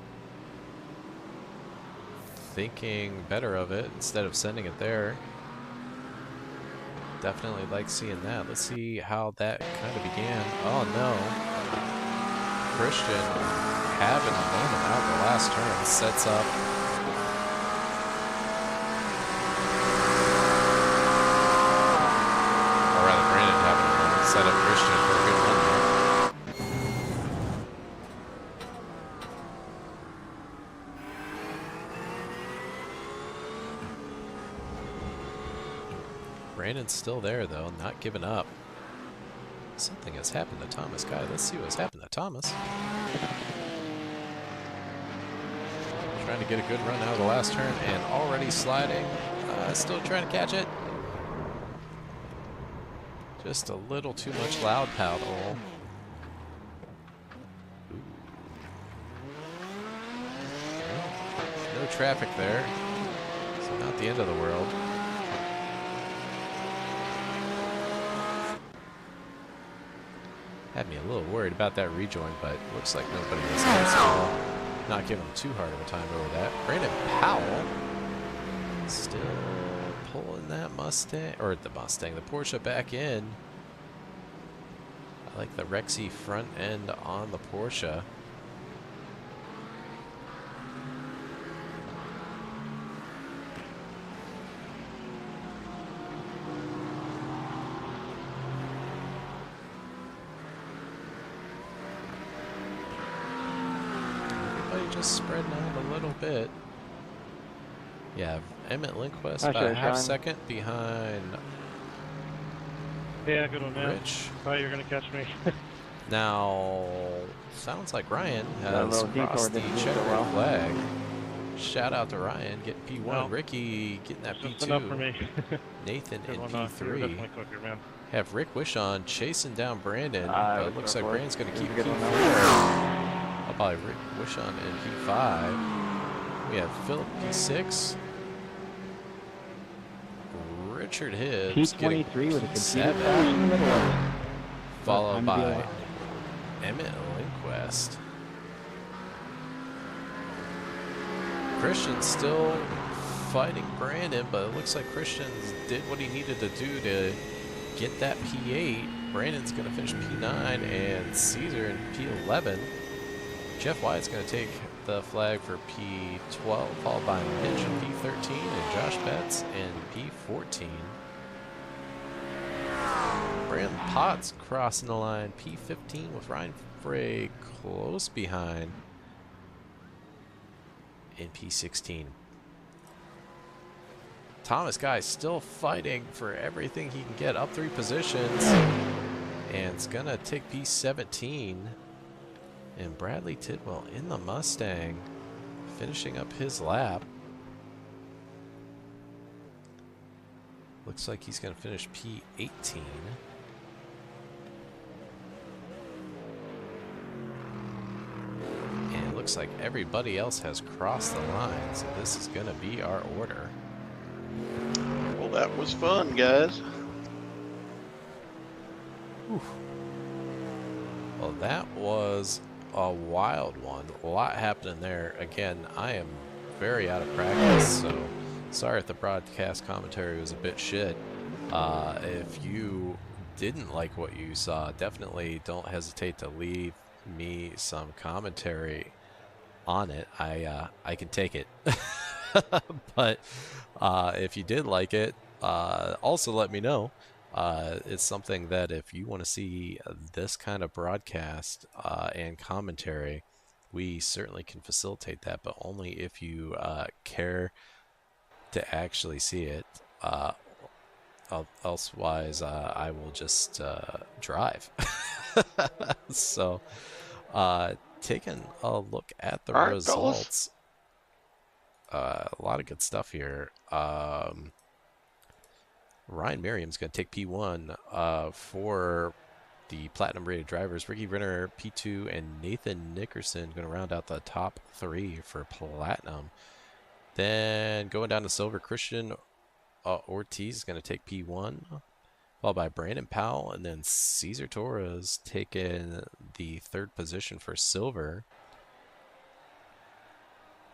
Thinking better of it instead of sending it there. Definitely like seeing that. Let's see how that kind of began. Oh no. Christian having a moment out the last turn. Sets up. Or rather, Brandon having a moment. Set up Christian for a good run there. Brandon's still there, though, not giving up. Something has happened to Thomas. Guy, let's see what's happened to Thomas. Trying to get a good run out of the last turn and already sliding. Still trying to catch it. Just a little too much loud paddle. No traffic there, so not the end of the world. Had me a little worried about that rejoin, but looks like nobody was there, so not giving him too hard of a time over that. Brandon Powell still pulling that Mustang, or the Porsche back in. I like the Rexy front end on the Porsche. Just spreading out a little bit. Yeah, Emmett Lindquist about a half second behind. Yeah, good one, man. Rich. Thought you were gonna catch me. Now, sounds like Ryan has crossed the checkered flag. Shout out to Ryan getting P1. Well, Ricky getting that just enough for P2. me. Nathan in You're P3. definitely quicker, man. Have Rick Wishon chasing down Brandon. But it looks like Brandon's going to keep P4. I'll probably Rick Wishon in P5. We have Philip P6. Richard Hibbs getting P23 with a P7. in the middle of it. Followed by Emmett Lindquist. Christian's still fighting Brandon, but it looks like Christian did what he needed to do to get that P8. Brandon's going to finish P9 and Caesar in P11. Jeff Wyatt's going to take the flag for P12, followed by Mitch in P13 and Josh Betts in P14. Brandon Potts crossing the line, P15 with Ryan Frey close behind in P16. Thomas Guy still fighting for everything he can get, up 3 positions, and it's gonna take P17. And Bradley Tidwell in the Mustang, finishing up his lap. Looks like he's gonna finish P18. And it looks like everybody else has crossed the line, so this is gonna be our order. Well, that was fun, guys. Whew. Well, that was a wild one. A lot happening there. Again, I am very out of practice, so sorry if the broadcast commentary was a bit shit. If you didn't like what you saw, definitely don't hesitate to leave me some commentary on it. I can take it. But if you did like it, also let me know. It's something that if you want to see this kind of broadcast and commentary, we certainly can facilitate that, but only if you care to actually see it. Elsewise, I will just drive. So, taking a look at the results, a lot of good stuff here. Ryan Merriam's going to take P1 for the platinum rated drivers. Ricky Renner P2 and Nathan Nickerson going to round out the top 3 for platinum. Then going down to silver, Christian Ortiz is going to take P1, followed by Brandon Powell, and then Cesar Torres taking the 3rd position for silver.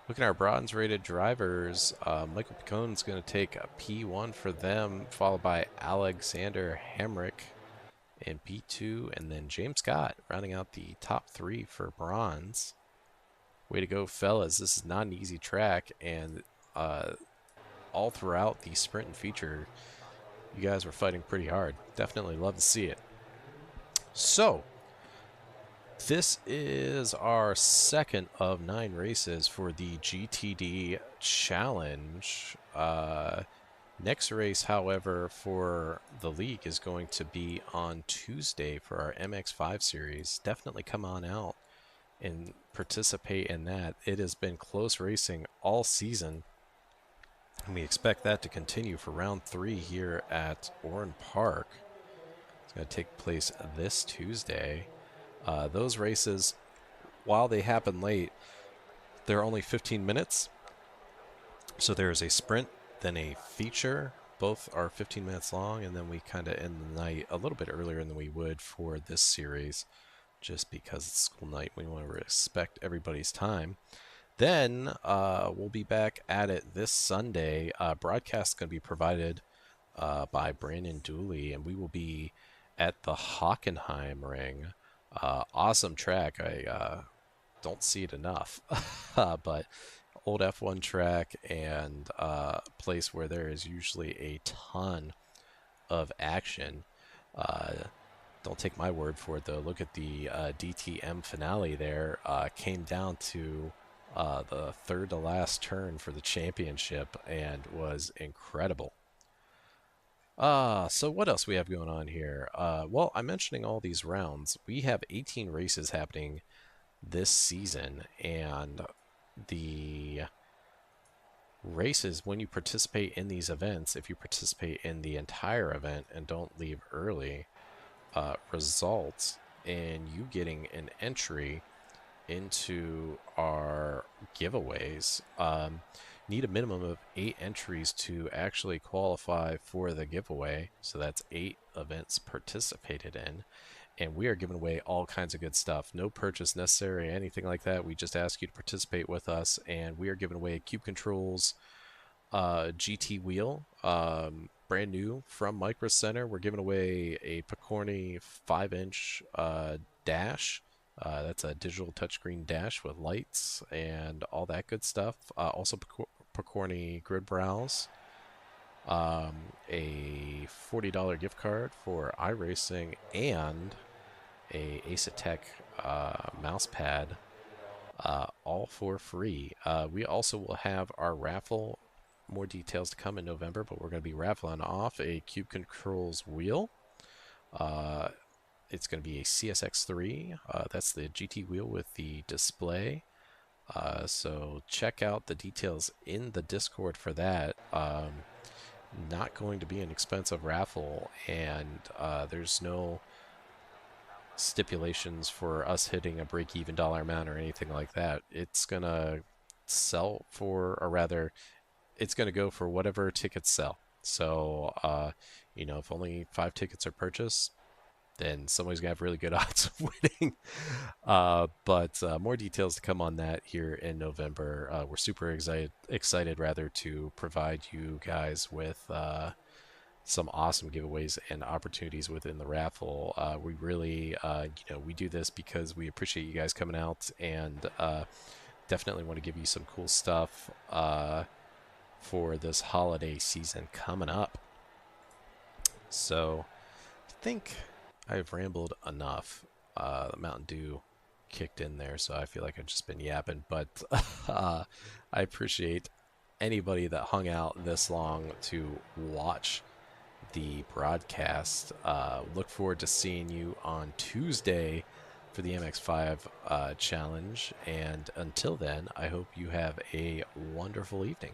Looking at our bronze rated drivers, Michael Picon's going to take a P1 for them, followed by Alexander Hamrick in P2, and then James Scott rounding out the top 3 for bronze. Way to go, fellas. This is not an easy track, and all throughout the sprint and feature, you guys were fighting pretty hard. Definitely love to see it. So, this is our 2nd of 9 races for the GTD Challenge. Next race, however, for the league is going to be on Tuesday for our MX5 series. Definitely come on out and participate in that. It has been close racing all season, and we expect that to continue for round 3 here at Orrin Park. It's going to take place this Tuesday. Those races, while they happen late, they're only 15 minutes. So there's a sprint, then a feature. Both are 15 minutes long, and then we kind of end the night a little bit earlier than we would for this series, just because it's school night. We want to respect everybody's time. Then we'll be back at it this Sunday. Broadcast is going to be provided by Brandon Dooley, and we will be at the Hockenheim ring. Awesome track. I don't see it enough, but old F1 track and place where there is usually a ton of action. Don't take my word for it, though. Look at the DTM finale there. Came down to the 3rd to last turn for the championship and was incredible. So what else we have going on here? Well, I'm mentioning all these rounds. We have 18 races happening this season, and the races, when you participate in these events, if you participate in the entire event and don't leave early, results in you getting an entry into our giveaways. Need a minimum of 8 entries to actually qualify for the giveaway. So that's 8 events participated in. And we are giving away all kinds of good stuff. No purchase necessary, anything like that. We just ask you to participate with us. And we are giving away Cube Controls GT wheel, brand new from Micro Center. We're giving away a Pokornyi 5-inch dash. That's a digital touchscreen dash with lights and all that good stuff. Also Pokornyi grid browse, a $40 gift card for iRacing, and a Asetek mouse pad, all for free. We also will have our raffle. More details to come in November, but we're going to be raffling off a Cube Controls wheel. It's going to be a CSX3. That's the GT wheel with the display. So check out the details in the Discord for that. Not going to be an expensive raffle, and there's no stipulations for us hitting a break-even dollar amount or anything like that. It's going to sell for, or rather, it's going to go for whatever tickets sell. So, you know, if only 5 tickets are purchased, then somebody's going to have really good odds of winning. But more details to come on that here in November. We're super excited rather, to provide you guys with some awesome giveaways and opportunities within the raffle. We really, you know, we do this because we appreciate you guys coming out, and definitely want to give you some cool stuff for this holiday season coming up. So I think I've rambled enough. The Mountain Dew kicked in there, so I feel like I've just been yapping, but I appreciate anybody that hung out this long to watch the broadcast. Look forward to seeing you on Tuesday for the MX5 challenge, and until then, I hope you have a wonderful evening.